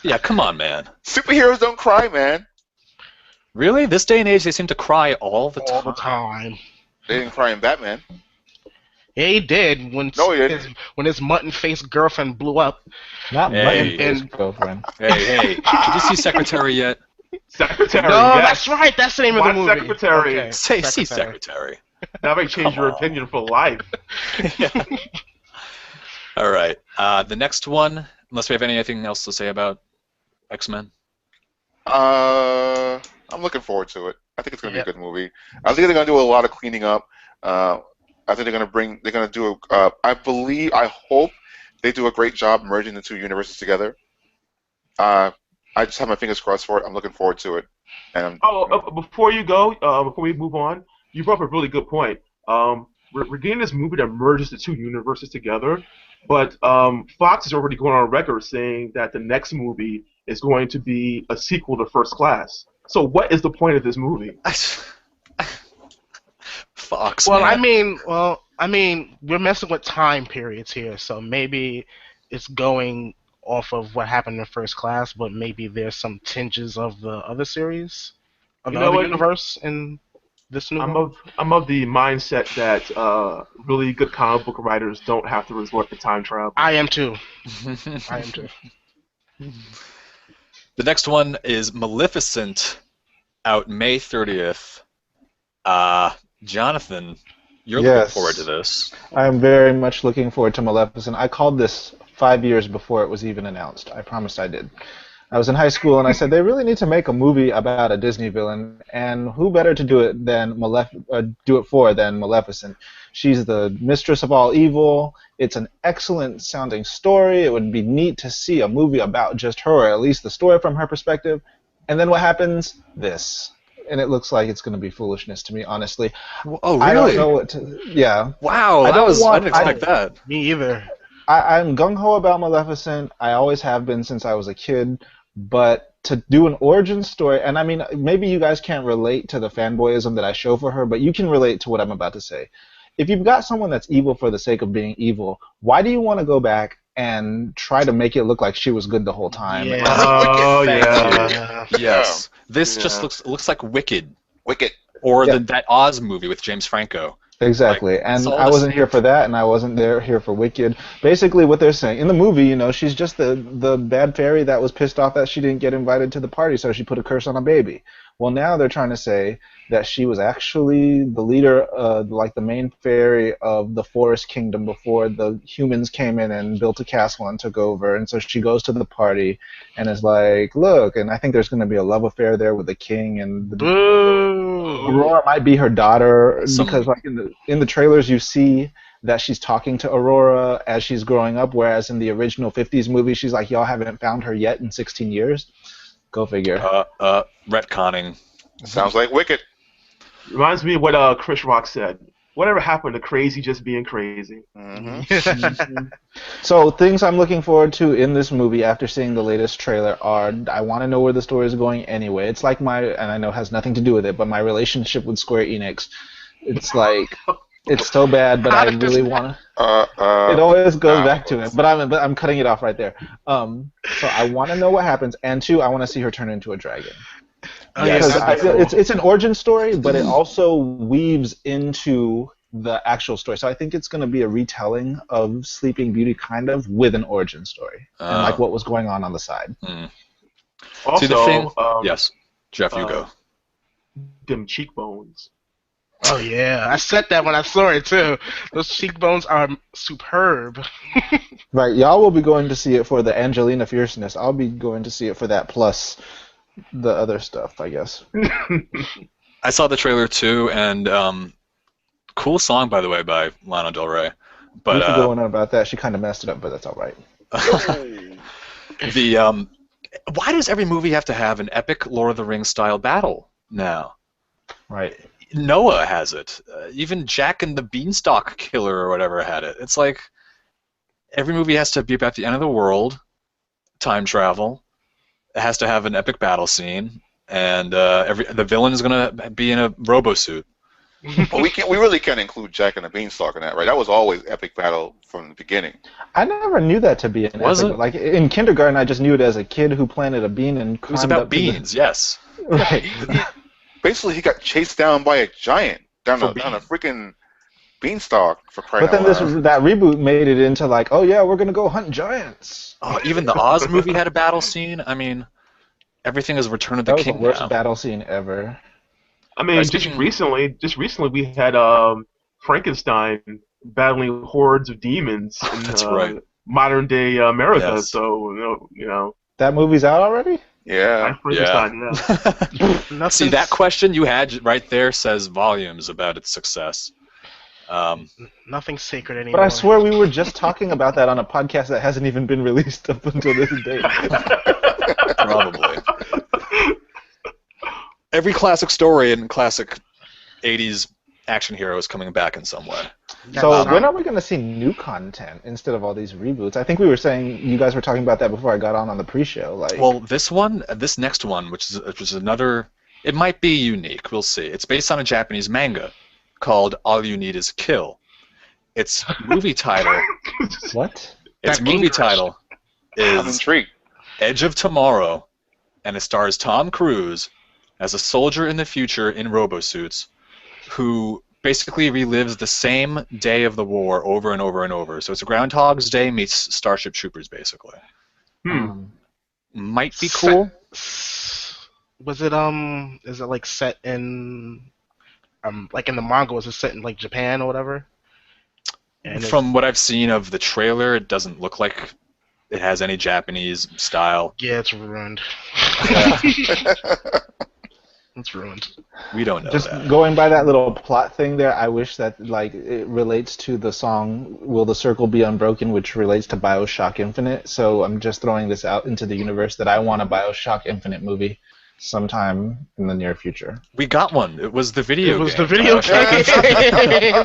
Yeah, come on, man. Superheroes don't cry, man. Really? This day and age, they seem to cry all the All the time. They didn't cry in Batman. Yeah, he did when his mutton-faced girlfriend blew up. Not Hey. his girlfriend. Hey, did you see Secretary yet? Secretary. No, yes. that's right. That's the name of the movie. Secretary. Okay. See Secretary. That may change your opinion for life. All right. The next one, unless we have anything else to say about X-Men. I'm looking forward to it. I think it's going to be Yep. a good movie. I think they're going to do a lot of cleaning up. I think they're going to do, I hope they do a great job merging the two universes together. I just have my fingers crossed for it. I'm looking forward to it. And Before you go, before we move on, you brought up a really good point. We're getting this movie that merges the two universes together, but Fox is already going on record saying that the next movie is going to be a sequel to First Class. So what is the point of this movie? Fox. Well, man. I mean, we're messing with time periods here, so maybe it's going off of what happened in First Class, but maybe there's some tinges of the other series, of You the know other what? universe in this new I'm one. of the mindset that really good comic book writers don't have to resort to time travel. I am too. I am too. The next one is Maleficent, out May 30th. Jonathan, you're looking Yes. forward to this. I'm very much looking forward to Maleficent. I called this 5 years before it was even announced. I promised I did. I was in high school and I said they really need to make a movie about a Disney villain, and who better to do it than than Maleficent? She's the mistress of all evil. It's an excellent sounding story. It would be neat to see a movie about just her, or at least the story from her perspective. And then what happens? This. And it looks like it's going to be foolishness to me, honestly. Oh, really? I don't know what to. Yeah. Wow, I I don't didn't expect that. Me either. I'm gung-ho about Maleficent. I always have been since I was a kid. But to do an origin story, and I mean, maybe you guys can't relate to the fanboyism that I show for her, but you can relate to what I'm about to say. If you've got someone that's evil for the sake of being evil, why do you want to go back and try to make it look like she was good the whole time? Yeah. Oh Thank yeah. you. Yes. This Yeah. just looks like Wicked, Wicked. or Yeah. that Oz movie with James Franco. Exactly, Like, it's and all I the wasn't same. here for that, and I wasn't here for Wicked. Basically, what they're saying in the movie, she's just the bad fairy that was pissed off that she didn't get invited to the party, so she put a curse on a baby. Well, now they're trying to say that she was actually the leader, like the main fairy of the Forest Kingdom before the humans came in and built a castle and took over. And so she goes to the party and is like, "Look," and I think there's going to be a love affair there with the king, and Boo! Aurora might be her daughter because, Some- like in the trailers, you see that she's talking to Aurora as she's growing up, whereas in the original '50s movie, she's like, "Y'all haven't found her yet in 16 years." Go figure. Retconning. Sounds like Wicked. Reminds me of what Chris Rock said. Whatever happened to crazy just being crazy? Hmm So things I'm looking forward to in this movie after seeing the latest trailer are I want to know where the story is going anyway. It's like and I know it has nothing to do with it, but my relationship with Square Enix. It's like it's so bad, but I really want to. It always goes back to it, but I'm cutting it off right there. So I want to know what happens, and two, I want to see her turn into a dragon. Oh, yes, Because that'd be cool. it's an origin story, but it also weaves into the actual story. So I think it's going to be a retelling of Sleeping Beauty, kind of, with an origin story and like what was going on the side. Also, See the thing? Yes, Jeff, you go. them cheekbones. Oh yeah, I said that when I saw it too. Those cheekbones are superb. Right, y'all will be going to see it for the Angelina fierceness. I'll be going to see it for that plus the other stuff, I guess. I saw the trailer too, and cool song, by the way, by Lana Del Rey. But We could go on about that. She kind of messed it up, but that's all right. why does every movie have to have an epic Lord of the Rings style battle now? Right. Noah has it. Even Jack and the Beanstalk Killer or whatever had it. It's like every movie has to be about the end of the world, time travel. It has to have an epic battle scene, and the villain is gonna be in a robo suit. Well, we really can't include Jack and the Beanstalk in that, right? That was always epic battle from the beginning. I never knew that to be an Was epic. it? Like in kindergarten, I just knew it as a kid who planted a bean and It was climbed about up to the- beans, yes. Right. Basically, he got chased down by a giant down For a freaking beanstalk for crying But then out loud. that reboot made it into like, oh yeah, we're gonna go hunt giants. Oh, even the Oz movie had a battle scene. I mean, everything is Return of the That was King the worst now. battle scene ever. I mean, Right, just speaking- recently we had Frankenstein battling hordes of demons in That's right. modern day America. Yes. So you know, That movie's out already? Yeah. Frankenstein, yeah. Nothing. See, that question you had right there says volumes about its success. Nothing's sacred anymore. But I swear we were just talking about that on a podcast that hasn't even been released up until this day. Probably. Every classic story and classic 80s action hero is coming back in some way. So when are we going to see new content instead of all these reboots? I think we were saying, you guys were talking about that before I got on the pre-show. Like, well, this next one, which is another, it might be unique. We'll see. It's based on a Japanese manga called All You Need Is Kill. Its movie title. what? Its movie title I'm is intrigued. Edge of Tomorrow, and it stars Tom Cruise as a soldier in the future in robosuits who basically relives the same day of the war over and over and over. So it's a Groundhog's Day meets Starship Troopers, basically. Might be cool. Was it is it like set in like in the manga? Was it set in like Japan or whatever? And From what I've seen of the trailer, it doesn't look like it has any Japanese style. Yeah, it's ruined. It's ruined. We don't know Just that. going by that little plot thing there, I wish that like it relates to the song "Will the Circle Be Unbroken," which relates to BioShock Infinite. So I'm just throwing this out into the universe that I want a BioShock Infinite movie sometime in the near future. We got one. It was the video game. It was the video game.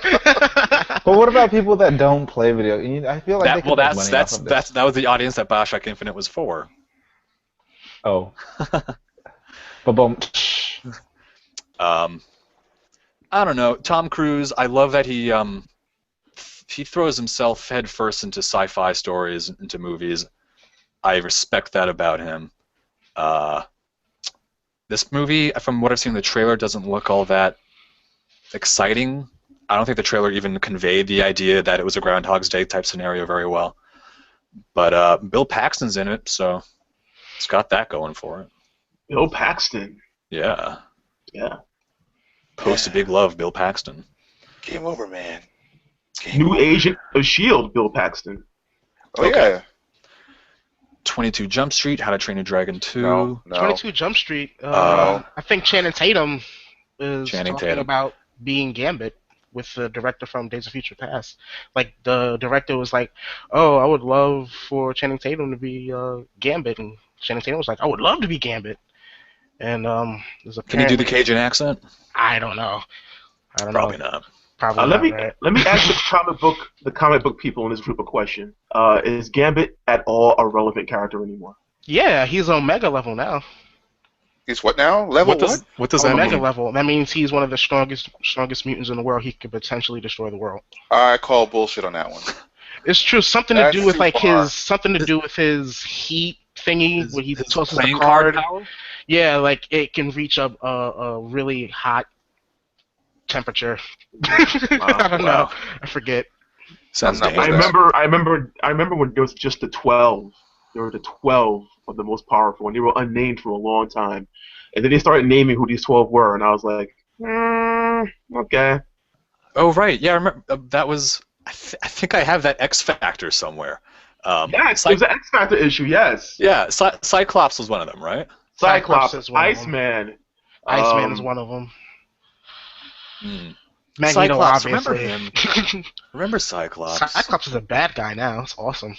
But what about people that don't play video? I feel like they could make money off of this. that was the audience that BioShock Infinite was for. Oh. Ba-boom. I don't know. Tom Cruise, I love that he throws himself headfirst into sci-fi stories, into movies. I respect that about him. This movie, from what I've seen in the trailer, doesn't look all that exciting. I don't think the trailer even conveyed the idea that it was a Groundhog's Day type scenario very well. But Bill Paxton's in it, so it's got that going for it. Bill Paxton. Yeah. Yeah. Post a big love, Bill Paxton. Game over, man. New agent of S.H.I.E.L.D., Bill Paxton. Oh, yeah. 22 Jump Street, How to Train Your Dragon 2. No. 22 Jump Street. Oh. I think Channing Tatum is Channing talking Tatum. about being Gambit with the director from Days of Future Past. Like, the director was like, oh, I would love for Channing Tatum to be Gambit. And Channing Tatum was like, I would love to be Gambit. And there's a Can you do the Cajun accent? I don't know. I don't Probably know. not. Probably Let not, me right? let me ask the comic book people in this group a question. Is Gambit at all a relevant character anymore? Yeah, he's on Mega level now. He's what now? Level what? What does On that Mega mean? level. That means he's one of the strongest mutants in the world. He could potentially destroy the world. I call bullshit on that one. It's true. Something to That's do with too like far. his heat thingy where he His tosses a playing card. power? Yeah, like it can reach a really hot temperature. I don't know. I forget. Sounds I'm not- dangerous. I remember when there was just the 12. There were the 12 of the most powerful, and they were unnamed for a long time. And then they started naming who these 12 were, and I was like, okay. Oh, right. Yeah, I remember. That was... I think I have that X Factor somewhere. Yes, there's an X Factor issue, yes. Yeah, Cyclops was one of them, right? Cyclops, is one of them. Iceman. Iceman is one of them. Hmm. Magneto, Cyclops, obviously. remember him. Remember Cyclops? Cyclops is a bad guy now. It's awesome.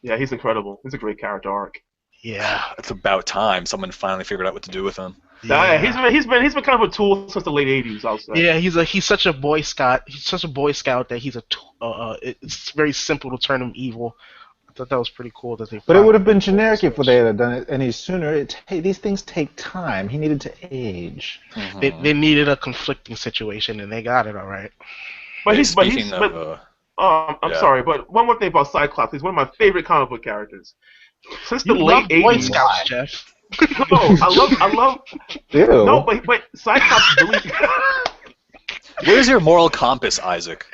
Yeah, he's incredible. He's a great character arc. Yeah. It's about time someone finally figured out what to do with him. Yeah, he's been kind of a tool since the late '80s, I'll say. Yeah, he's such a Boy Scout. He's such a Boy Scout that he's it's very simple to turn him evil. I thought that was pretty cool that they. But it would have been generic if they had done it any sooner. These things take time. He needed to age. Mhm. They needed a conflicting situation, and they got it all right. But I'm yeah. sorry, but one more thing about Cyclops. He's one of my favorite comic book characters. Since the You late love Boy '80s. Scouts, Jeff. No, I love. Ew. No, but Cyclops really. Where's your moral compass, Isaac?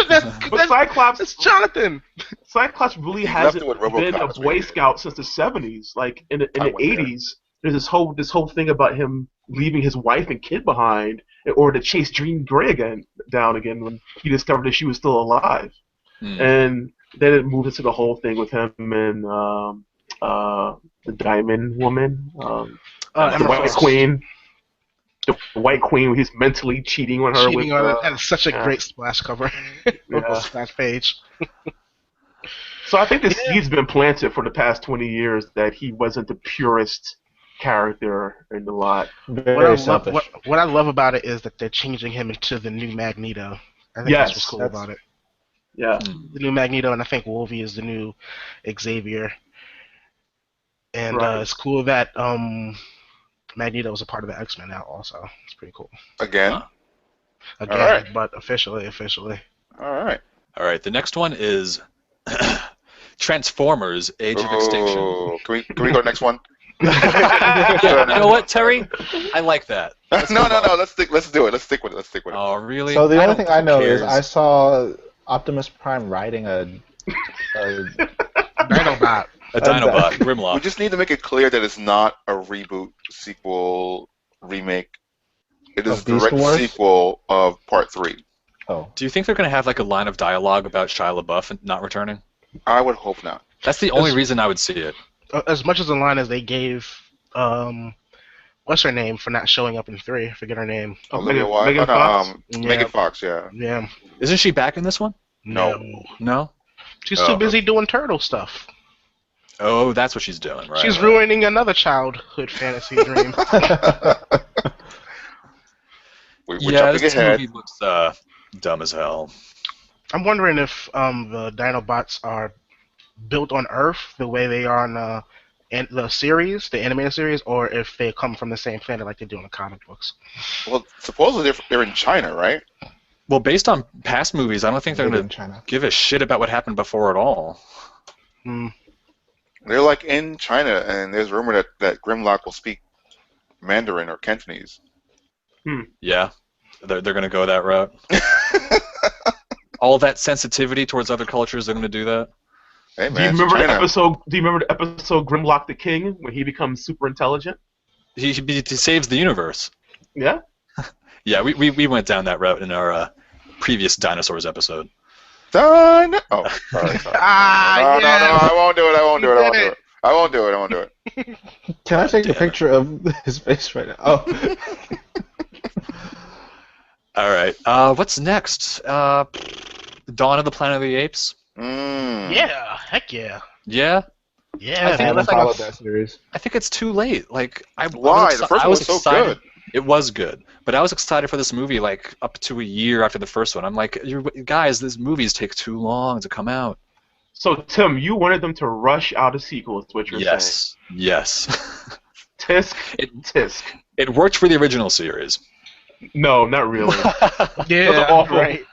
But Cyclops, It's Johnathan. Cyclops really left hasn't it with RoboCop been a as Boy well. Scout since the '70s. Like in the I went there. '80s, there's this whole thing about him leaving his wife and kid behind in order to chase Jean Grey down again when he discovered that she was still alive. Hmm. And then it moved into the whole thing with him and the Diamond Woman, the Emma White Frost. Queen. The White Queen, he's mentally cheating on her. Cheating with, on it. That is such a yeah. great splash cover. Yeah. Splash page. So I think the seed's been planted for the past 20 years that he wasn't the purest character in the lot. Very selfish. What I love about it is that they're changing him into the new Magneto. I think Yes, that's what's cool that's- about it. Yeah. The new Magneto, and I think Wolvie is the new Xavier. And Right. it's cool that Magneto is a part of the X-Men now also. It's pretty cool. Again. Again, Alright. but officially. All right. All right, the next one is Transformers: Age of Extinction. Ooh, can we go to the next one? Yeah, you know what, Terry? I like that. No. Let's do it. Let's stick with it. Oh, really? So the only don't- thing I who know is cares? I saw Optimus Prime riding a Dinobot. A Dinobot, We Grimlock. just need to make it clear that it's not a reboot, sequel, remake. It is Of a Beast direct Wars? sequel of Part 3. oh. Do you think they're going to have like a line of dialogue about Shia LaBeouf not returning? I would hope not. That's the only reason I would see it. As much as a line as they gave, what's her name for not showing up in 3? I forget her name. Olivia Megan- Wilde. Megan Fox? Megan Fox, yeah. Yeah. Isn't she back in this one? No. No? She's Oh. too busy doing turtle stuff. Oh, that's what she's doing, right? She's ruining another childhood fantasy dream. We're Yeah, jumping this ahead. movie looks dumb as hell. I'm wondering if the Dinobots are built on Earth the way they are in the series, the animated series, or if they come from the same planet like they do in the comic books. Well, supposedly they're in China, right? Well, based on past movies, I don't think they're Made going in to China. give a shit about what happened before at all. Hmm. They're like in China, and there's rumor that Grimlock will speak Mandarin or Cantonese. Yeah, they're going to go that route. All that sensitivity towards other cultures, they're going to do that. Hey Do you man, remember the China. episode? Do you remember the episode Grimlock the King when he becomes super intelligent? He saves the universe. Yeah. Yeah, we went down that route in our previous dinosaurs episode. Done. Oh, sorry. Ah, No, yes. I won't do it. I won't do it. I won't do did it. I won't do it. I won't do it. Can I take a damn it. picture of his face right now? Oh. All right, what's next? Dawn of the Planet of the Apes. Yeah, heck yeah. Yeah, Yeah, I I think haven't that's like followed that series. I think it's too late. Like, Why? The first one was so excited. good. It was good, but I was excited for this movie like up to a year after the first one. I'm like, guys, these movies take too long to come out. So Tim, you wanted them to rush out a sequel. Is what you're saying? Yes. Tisk, tisk. It worked for the original series. No, not really. yeah, Those are awful, right.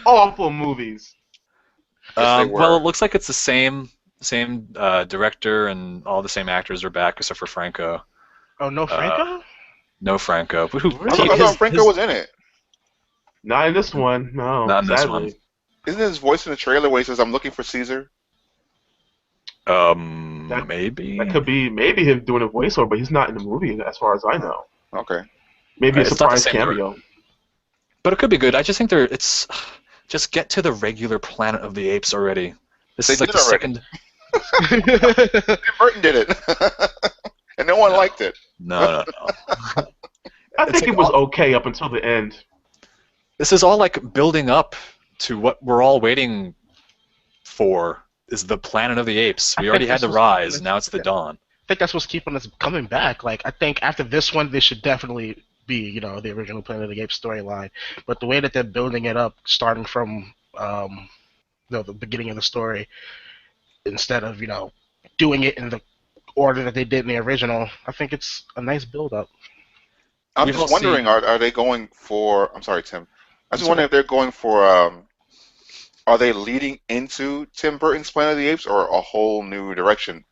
awful movies. Yes, they were. Well, it looks like it's the same director and all the same actors are back except for Franco. Oh, no, Franco? No Franco. But who? I thought Franco was in it. Not in this one. No, Not in this sadly. one. Isn't his voice in the trailer where he says, "I'm looking for Caesar"? Maybe. That could be maybe him doing a voiceover, but he's not in the movie as far as I know. Okay. Maybe a It's not the surprise same cameo. But it could be good. I just think it's just get to the regular Planet of the Apes already. This They is like did the already. second. Tim Burton did it, and no one liked it. No. I It's think like it was okay up until the end. This is all like building up to what we're all waiting for. Is the Planet of the Apes? We I already think had this the was- Rise. Now it's the Dawn. I think that's what's keeping us coming back. Like, I think after this one, they should definitely be, the original Planet of the Apes storyline. But the way that they're building it up, starting from, the beginning of the story, instead of, doing it in the order that they did in the original, I think it's a nice build-up. I'm We've just all wondering, seen- are they going for? I'm sorry, Tim. I was just wondering if they're going for. Are they leading into Tim Burton's Planet of the Apes, or a whole new direction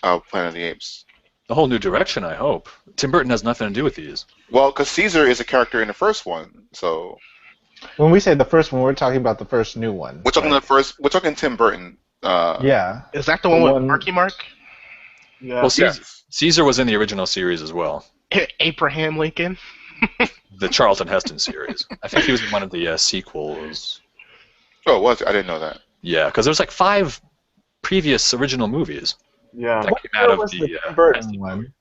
of Planet of the Apes? A whole new direction, I hope. Tim Burton has nothing to do with these. Well, because Caesar is a character in the first one, so When we say the first one, we're talking about the first new one. we're talking right? We're talking Tim Burton. Yeah. Is that the one The with one- Marky Mark? Yeah. Well, Caesar, Yes. Caesar was in the original series as well. Abraham Lincoln? The Charlton Heston series. I think he was in one of the sequels. Oh, was it? I didn't know that. Yeah, because there's like 5 previous original movies. Yeah. That What came out year of was the the Tim Burton SD one?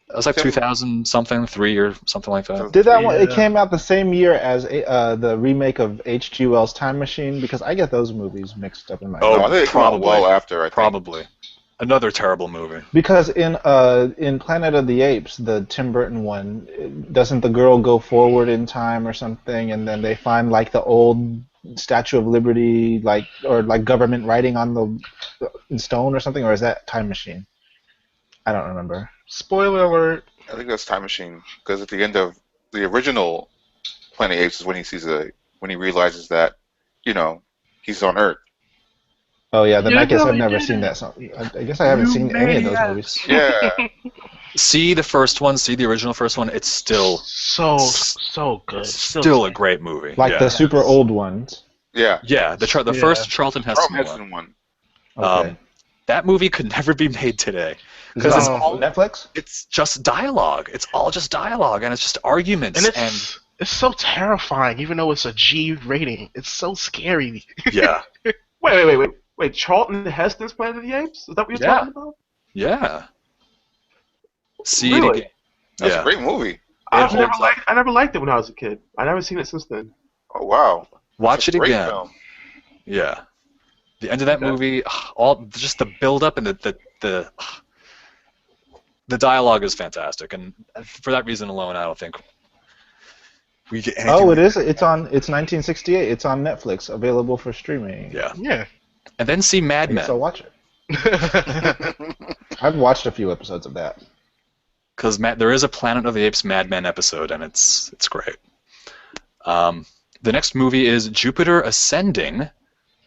That was like 2000 something, 3 or something like that. Did that one? It Yeah. came out the same year as the remake of H.G. Wells' Time Machine, because I get those movies mixed up in my Oh, No, I head. think it came out probably. well after. I think. Probably. Another terrible movie. Because in Planet of the Apes, the Tim Burton one, doesn't the girl go forward in time or something, and then they find like the old Statue of Liberty, or government writing on in stone or something, or is that Time Machine? I don't remember. Spoiler alert. I think that's Time Machine because at the end of the original Planet of the Apes is when he sees when he realizes that, he's on Earth. Oh yeah, then You I guess know I've he never did seen it. that song. I guess I haven't seen any of those movies. Yeah. See the first one, see the original first one, it's still So good. still a great movie. Like yeah. the super old ones. Yeah. Yeah, the Yeah. first Charlton Heston Charlton one. Heston one. Okay. That movie could never be made today. Is Because it it's on all Netflix? it's just dialogue. It's all just dialogue, and it's just arguments. And it's so terrifying, even though it's a G rating. It's so scary. yeah, Wait, Charlton Heston's Planet of the Apes? Is that what you're Yeah. talking about? yeah. See Really? it again. That's Yeah. a great movie. I holds up. never liked it when I was a kid. I never seen it since then. Oh wow. Watch It's it a great again. film. Yeah. The end of that Okay. movie, just the build up and the dialogue is fantastic, and for that reason alone, I don't think we get anything. Oh, it is. It's 1968. It's on Netflix, available for streaming. Yeah. Yeah. And then see Mad I guess I'll Men, watch it. I've watched a few episodes of that. because there is a Planet of the Apes Mad Men episode, and it's great. The next movie is Jupiter Ascending,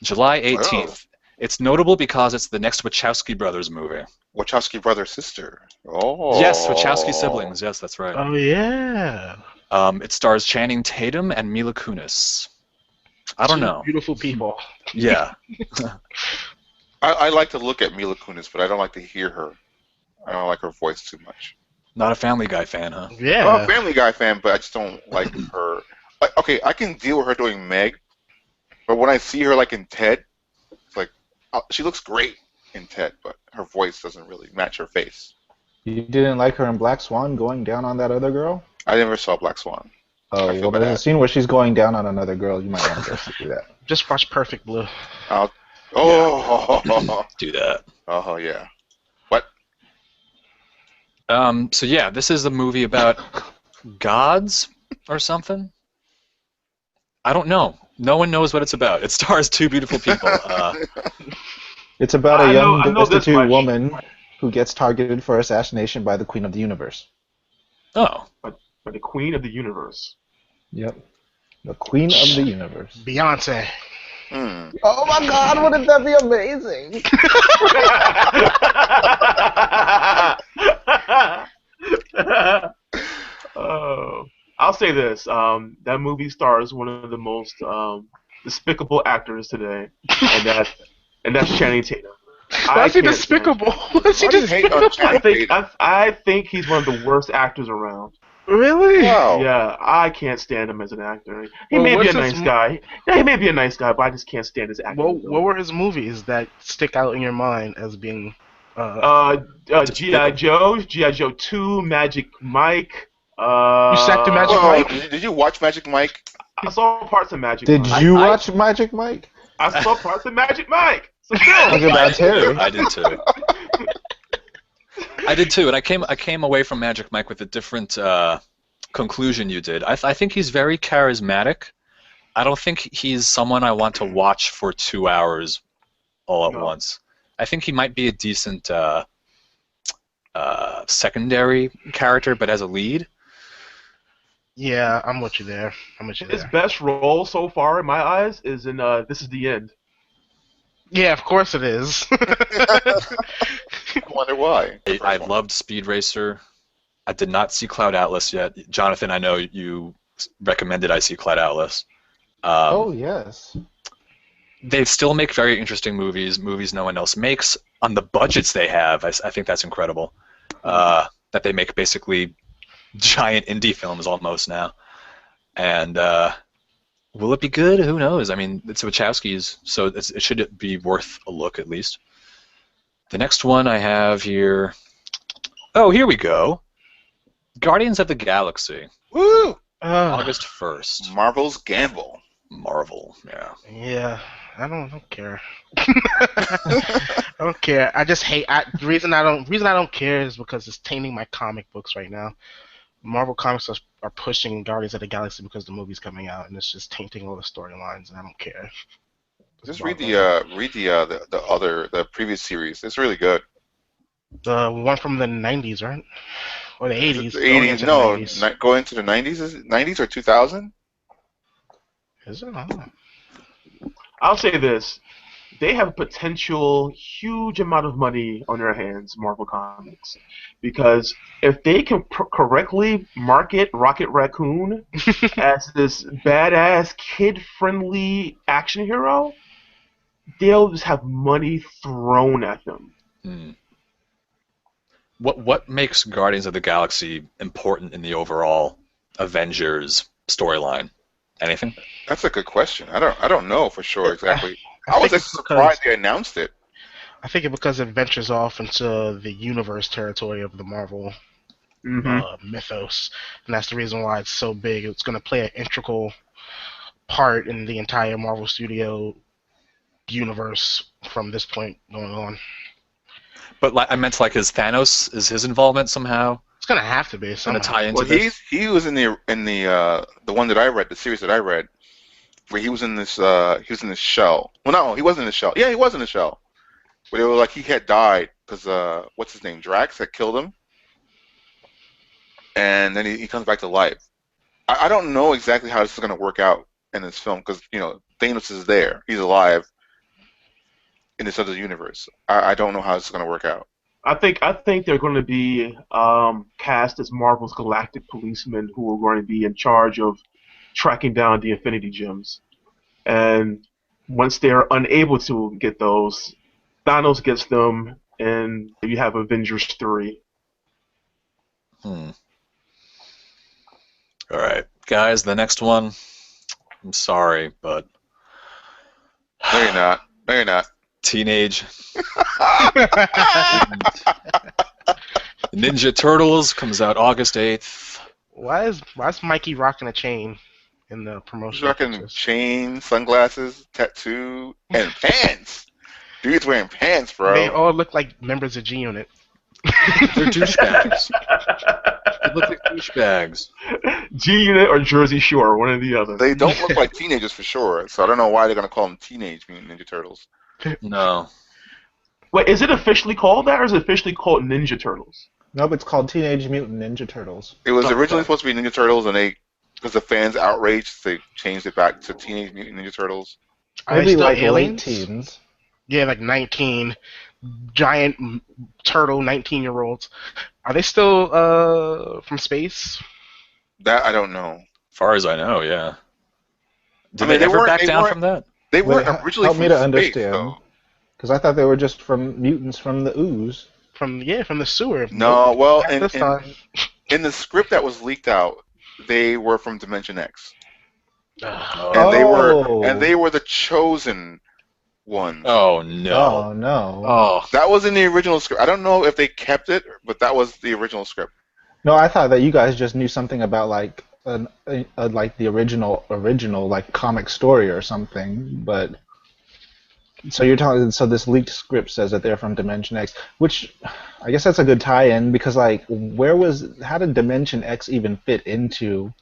July 18th. It's notable because it's the next Wachowski brothers movie. Wachowski brother sister. Oh. Yes, Wachowski siblings. Yes, that's right. Oh yeah. It stars Channing Tatum and Mila Kunis. I don't Two know. Beautiful people. Yeah. I like to look at Mila Kunis, but I don't like to hear her. I don't like her voice too much. Not a Family Guy fan, huh? Yeah. I'm a Family Guy fan, but I just don't like her. Okay, I can deal with her doing Meg, but when I see her like in Ted, it's like she looks great in Ted, but her voice doesn't really match her face. You didn't like her in Black Swan going down on that other girl? I never saw Black Swan. Oh, I feel well, there's a bad. scene where she's going down on another girl. You might want to go see that. Just watch Perfect Blue. Oh, Do that. oh yeah. What? So yeah, this is a movie about gods or something. I don't know. No one knows what it's about. It stars two beautiful people. It's about a I young, know this destitute much. woman who gets targeted for assassination by the Queen of the Universe. Oh, By the Queen of the Universe. Yep. The Queen of the Universe. Beyonce. Hmm. Oh my God, wouldn't that be amazing? Oh, I'll say this: that movie stars one of the most despicable actors today, and that's Channing Tatum. Why is he can't despicable? Why is he Why do you hate on despicable? Channing I think he's one of the worst actors around. Really? Wow. Yeah, I can't stand him as an actor. He Well, may be what's a his nice guy. Yeah, he may be a nice guy, but I just can't stand his acting. What were his movies that stick out in your mind as being? G.I. Joe, G.I. Joe 2, Magic Mike. You sat through Magic Well, Mike? did you watch Magic Mike? I saw parts of Magic Did Mike. you watch Magic Mike? I saw parts of Magic Mike. So Talk still, about Terry. I did too. I did too, and I came away from Magic Mike with a different conclusion you did. I think he's very charismatic. I don't think he's someone I want to watch for 2 hours all at No. once. I think he might be a decent secondary character, but as a lead, Yeah, I'm with you there. I'm with you his there. best role so far, in my eyes, is in This Is the End. Yeah, of course it is. I wonder why. I loved Speed Racer. I did not see Cloud Atlas yet. Jonathan, I know you recommended I see Cloud Atlas. Oh, yes. They still make very interesting movies no one else makes. On the budgets they have, I think that's incredible. That they make basically giant indie films almost now. And will it be good? Who knows? I mean, it's Wachowski's, so it should be worth a look at least. The next one I have here. Oh, here we go. Guardians of the Galaxy, Woo! August 1st. Marvel's gamble. Marvel, yeah. Yeah, I don't care. I don't care. I just hate. The reason I don't care is because it's tainting my comic books right now. Marvel Comics are pushing Guardians of the Galaxy because the movie's coming out, and it's just tainting all the storylines, and I don't care. Just read the previous series. It's really good. The one from the 90s, right? Or the 80s? The 80s, no, going to the 90s. Is it 90s or 2000? Is it? I don't know. I'll say this. They have a potential huge amount of money on their hands, Marvel Comics. Because if they can correctly market Rocket Raccoon as this badass, kid-friendly action hero, they'll just have money thrown at them. Hmm. What makes Guardians of the Galaxy important in the overall Avengers storyline? Anything? That's a good question. I don't know for sure exactly. I was just surprised they announced it. I think it's because it ventures off into the universe territory of the Marvel mythos, and that's the reason why it's so big. It's going to play an integral part in the entire Marvel Studio universe from this point going on. But I meant like is his involvement somehow? It's going to have to be. Going to tie into Well, this? he was in the one that I read, the series that I read, where he was in this shell. Well, no, he wasn't in the shell. Yeah, he was in the shell. But it was like he had died because what's his name, Drax had killed him, and then he comes back to life. I don't know exactly how this is going to work out in this film because Thanos is there, he's alive in this other universe. I don't know how this is going to work out. I think they're going to be cast as Marvel's galactic policemen who are going to be in charge of tracking down the Infinity Gems. And once they're unable to get those, Thanos gets them, and you have Avengers 3. All right, guys, the next one. I'm sorry, but No, you're not. No, you're not. Teenage Ninja Turtles comes out August 8th. Why is Mikey rocking a chain in the He's promotion? rocking chain, sunglasses, tattoo, and pants. Dude's wearing pants, bro. They all look like members of G-Unit. They're douchebags. They look like douchebags. G-Unit or Jersey Shore, one or the other. They don't look like teenagers for sure, so I don't know why they're going to call them Teenage Mutant Ninja Turtles. No. Wait, is it officially called that, or is it officially called Ninja Turtles? Nope, it's called Teenage Mutant Ninja Turtles. It was originally supposed to be Ninja Turtles, and because the fans outraged, they changed it back to Teenage Mutant Ninja Turtles. Are they Maybe still like aliens? late teens. Yeah, like 19 giant turtle 19-year-olds. Are they still from space? That I don't know. As far as I know, yeah. Did I mean, they ever weren't- back they down weren't- from that? They Wait, weren't originally help from me to space, understand. though. Because I thought they were just from mutants from the ooze. From the sewer. No, well, Not this time. in the script that was leaked out, they were from Dimension X, Ugh. and they were the chosen ones. Oh no. Oh no. Oh. That was in the original script. I don't know if they kept it, but that was the original script. No, I thought that you guys just knew something about like like the original like comic story or something, but so you're telling so this leaked script says that they're from Dimension X, which I guess that's a good tie-in because like how did Dimension X even fit into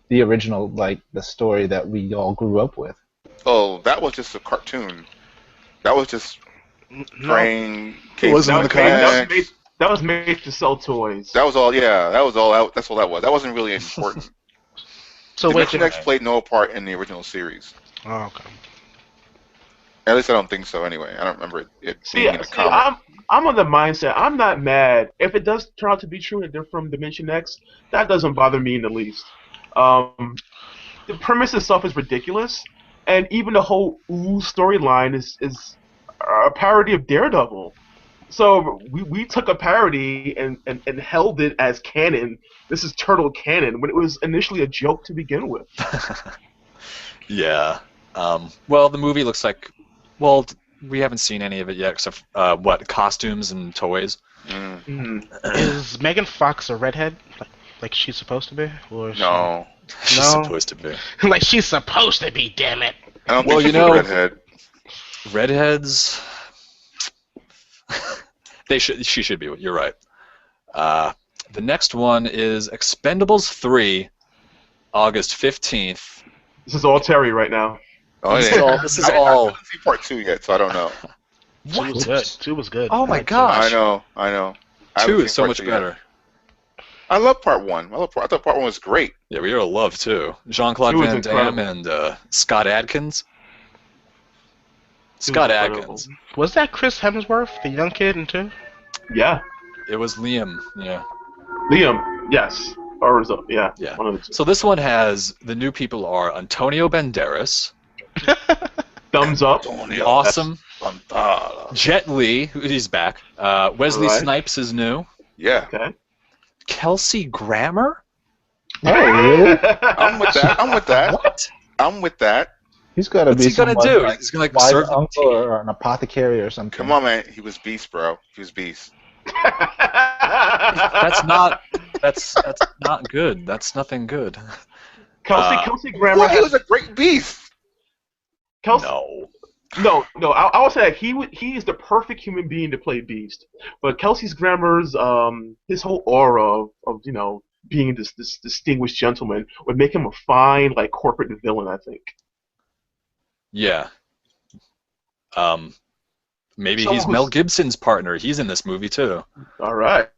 the original like the story that we all grew up with? Oh, that was just a cartoon. That was just playing. It wasn't in the comics. That was made to sell toys. That was all. Yeah, that was all out. That's all that was. That wasn't really important. So wait, Dimension X played no part in the original series. oh, okay. At least I don't think so. Anyway, I don't remember it being in a comic. I'm on the mindset. I'm not mad if it does turn out to be true that they're from Dimension X. That doesn't bother me in the least. The premise itself is ridiculous, and even the whole Ooze storyline is a parody of Daredevil. So we took a parody and held it as canon. This is Turtle canon when it was initially a joke to begin with. Yeah. Well, the movie looks like. Well, we haven't seen any of it yet, except what, costumes and toys. Is Megan Fox a redhead, like she's supposed to be, or is No, She's supposed to be. like she's supposed to be? Damn it! I don't Well, think she's you know- a redhead. Redheads. She should be. You're right. The next one is Expendables 3, August 15th. This is all Terry right now. Oh, This yeah. is all- this is I all- haven't seen part 2 yet, so I don't know. Two was good. Two was good. Oh my Part two. gosh. I know. I 2 haven't is seen so part much 2 yet. better. I love part 1. I thought part 1 was great. Yeah, we are love too. Jean-Claude 2 is Van Damme incredible. and Scott Adkins. 2 is Scott incredible. Adkins. Was that Chris Hemsworth, the young kid in two? Yeah. It was Liam. Yeah. Liam, yes. Or is it? Yeah. Yeah. One of the two. So this one has the new people are Antonio Banderas, Thumbs up. awesome. That's Jet Li, he's back. Wesley Alright. Snipes is new. Yeah, Okay. Kelsey Grammer. Oh, really? I'm with that. I'm with that. What? I'm with that. He's got to What's be he gonna someone do? like He's gonna like wise serve the uncle tea. or an apothecary or something. Come on, man. He was beast, bro. He was beast. That's not. That's not good. That's nothing good. Kelsey Grammer. Well, he was a great beast. Kelsey. No. No. I would say that he is the perfect human being to play Beast. But Kelsey's Grammer's his whole aura of being this distinguished gentleman would make him a fine like corporate villain, I think. Yeah. Maybe Someone he's who's- Mel Gibson's partner. He's in this movie too. All right.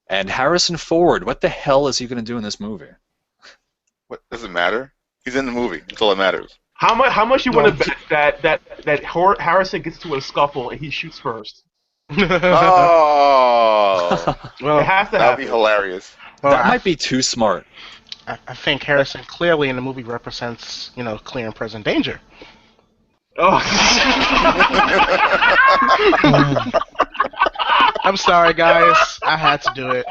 And Harrison Ford. What the hell is he gonna do in this movie? What does it matter? He's in the movie. That's all that matters. How much you want to bet that Harrison gets to a scuffle and he shoots first? Oh, Well, It has to that'd be happen. hilarious. well, That might be too smart. I think Harrison clearly in the movie represents, clear and present danger. Oh. I'm sorry, guys. I had to do it.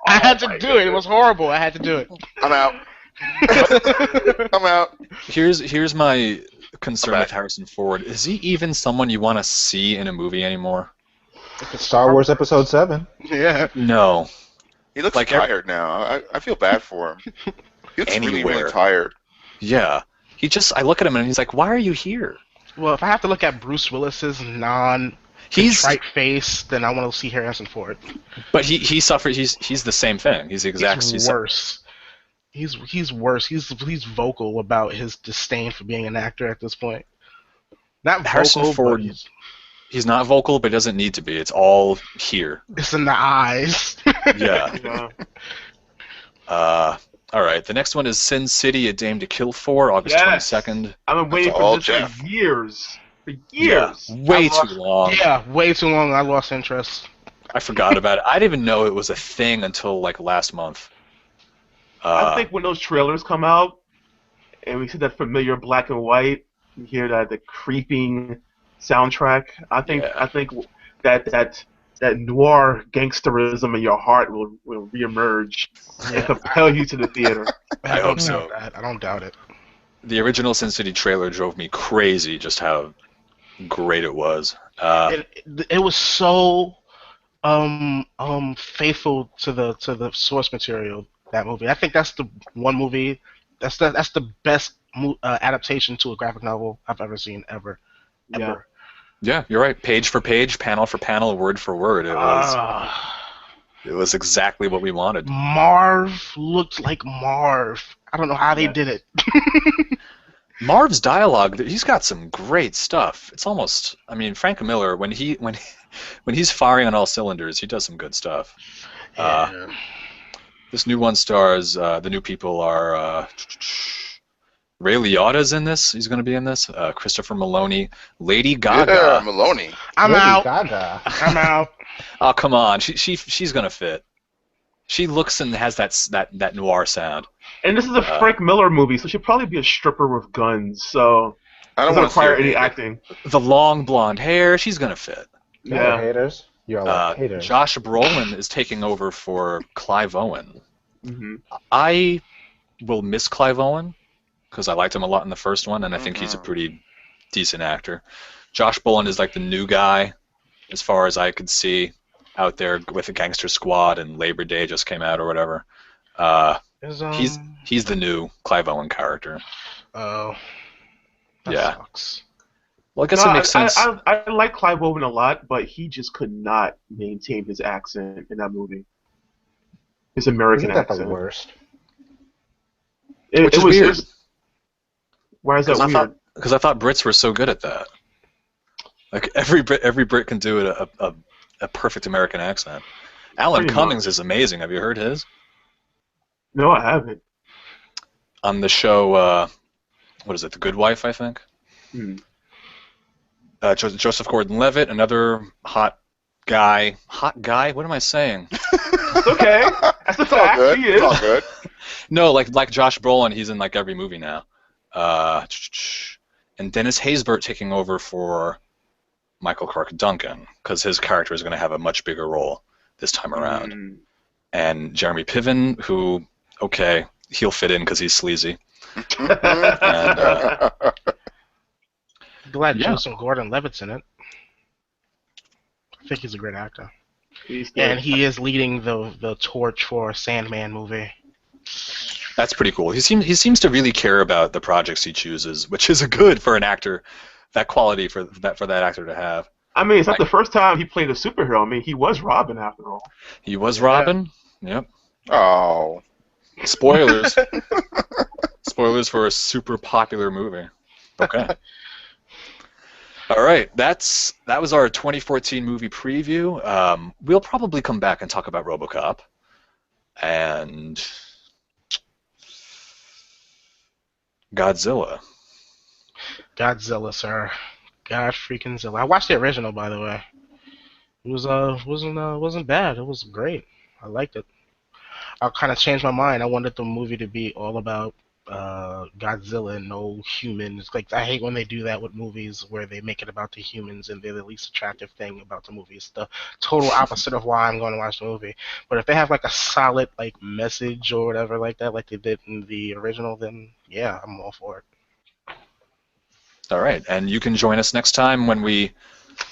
I had to do it. It was horrible. I had to do it. I'm out. I'm out. Here's my concern Okay. with Harrison Ford. Is he even someone you want to see in a movie anymore? Star Wars Episode 7. Yeah. No. He looks Like tired now. I feel bad for him. He looks really, Anywhere. really tired. Yeah. I look at him and he's like, why are you here? Well, if I have to look at Bruce Willis's He's non-contrite face, then I want to see Harrison Ford. but he suffers. He's the same thing. He's the exact. He's worse. He's worse. He's vocal about his disdain for being an actor at this point. Not Harrison vocal, Ford. but He's not vocal, but he doesn't need to be. It's all here. it's in the eyes. Yeah. Yeah. All right. The next one is Sin City: A Dame to Kill For, August Yes. 22nd. I've been waiting all for this Jeff. for years. For Yeah. years. Way I've too long. Yeah, way too long. I lost interest. I forgot about it. I didn't even know it was a thing until like last month. I think when those trailers come out, and we see that familiar black and white, you hear the creeping soundtrack. I think that noir gangsterism in your heart will reemerge and compel you to the theater. I hope don't so. doubt that. I don't doubt it. The original Sin City trailer drove me crazy. Just how great it was. It was so faithful to the source material. That movie. I think that's the one movie. That's the best adaptation to a graphic novel I've ever seen ever. Yeah. Yeah, you're right. Page for page, panel for panel, word for word. It was exactly what we wanted. Marv looked like Marv. I don't know how they did it. Marv's dialogue, he's got some great stuff. It's almost, I mean, Frank Miller, when he's firing on all cylinders, he does some good stuff. Yeah. This new one stars, the new people are Ray Liotta's in this. He's going to be in this. Christopher Maloney, Lady Gaga. Yeah, Maloney. I'm Lady out. Gaga. I'm out. Oh, come on. She's going to fit. She looks and has that noir sound. And this is a Frank Miller movie, so she'll probably be a stripper with guns. So I don't doesn't want to see require her any either. acting. The long blonde hair, she's going to fit. You're Yeah. haters. You're all haters. Josh Brolin is taking over for Clive Owen. Hmm. I will miss Clive Owen because I liked him a lot in the first one, and I think he's a pretty decent actor. Josh Brolin is like the new guy, as far as I could see, out there with the Gangster Squad and Labor Day just came out or whatever. He's the new Clive Owen character. Oh, that Yeah. sucks. Well, I guess it makes sense. I like Clive Owen a lot, but he just could not maintain his accent in that movie. His American Isn't that accent. the worst? Which is weird. Why is that weird? Because I thought Brits were so good at that. Like every Brit can do a perfect American accent. Alan Pretty Cummings much. is amazing. Have you heard his? No, I haven't. On the show, what is it, The Good Wife, I think? Hmm. Joseph Gordon-Levitt, another hot guy. Hot guy? What am I saying? It's okay. That's a It's all fact. good. He It's all is. good. No, like Josh Brolin, he's in like every movie now. And Dennis Haysbert taking over for Michael Clark Duncan, because his character is going to have a much bigger role this time around. Mm. And Jeremy Piven, who, okay, he'll fit in because he's sleazy. And, Glad Yeah. Joseph Gordon-Levitt's in it. I think he's a great actor. He's And he is leading the torch for a Sandman movie. that's pretty cool. He seems to really care about the projects he chooses, which is good for an actor, that quality for that actor to have. I mean, it's not the first time he played a superhero. I mean, he was Robin after all. He was Robin. Yep. Oh. Spoilers. Spoilers for a super popular movie. Okay. All right, that was our 2014 movie preview. We'll probably come back and talk about RoboCop. And Godzilla. Godzilla, sir. God freaking Zilla. I watched the original, by the way. It wasn't bad. It was great. I liked it. I kind of changed my mind. I wanted the movie to be all about Godzilla and no humans. Like, I hate when they do that with movies where they make it about the humans and they're the least attractive thing about the movie. It's the total opposite of why I'm going to watch the movie. But if they have like a solid like message or whatever like that, like they did in the original, then yeah, I'm all for it. All right, and you can join us next time when we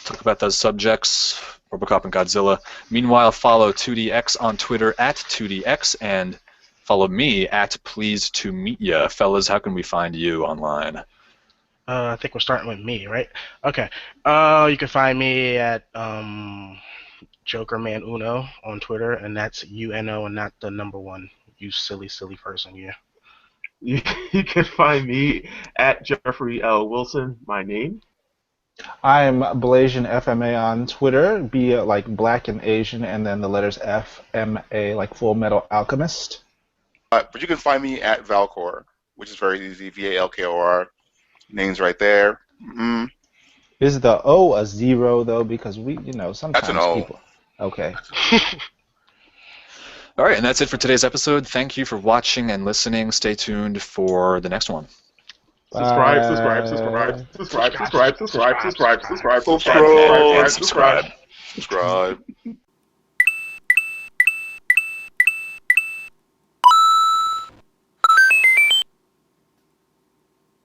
talk about those subjects, RoboCop and Godzilla. Meanwhile, follow 2DX on Twitter at 2DX and follow me at Pleased to Meet Ya. Fellas, how can we find you online? I think we're starting with me, right? Okay. You can find me at Jokerman Uno on Twitter, and that's UNO and not the number one. You silly person, yeah. You can find me at Jeffrey L. Wilson, my name. I'm Blasian FMA on Twitter, be it like Black and Asian, and then the letters FMA, like Full Metal Alchemist. But you can find me at Valkor, which is very easy. VALKOR. Name's right there. Mm-hmm. Is the O a zero though? Because sometimes That's an O. people. Okay. All right, and that's it for today's episode. Thank you for watching and listening. Stay tuned for the next one. Subscribe. Subscribe.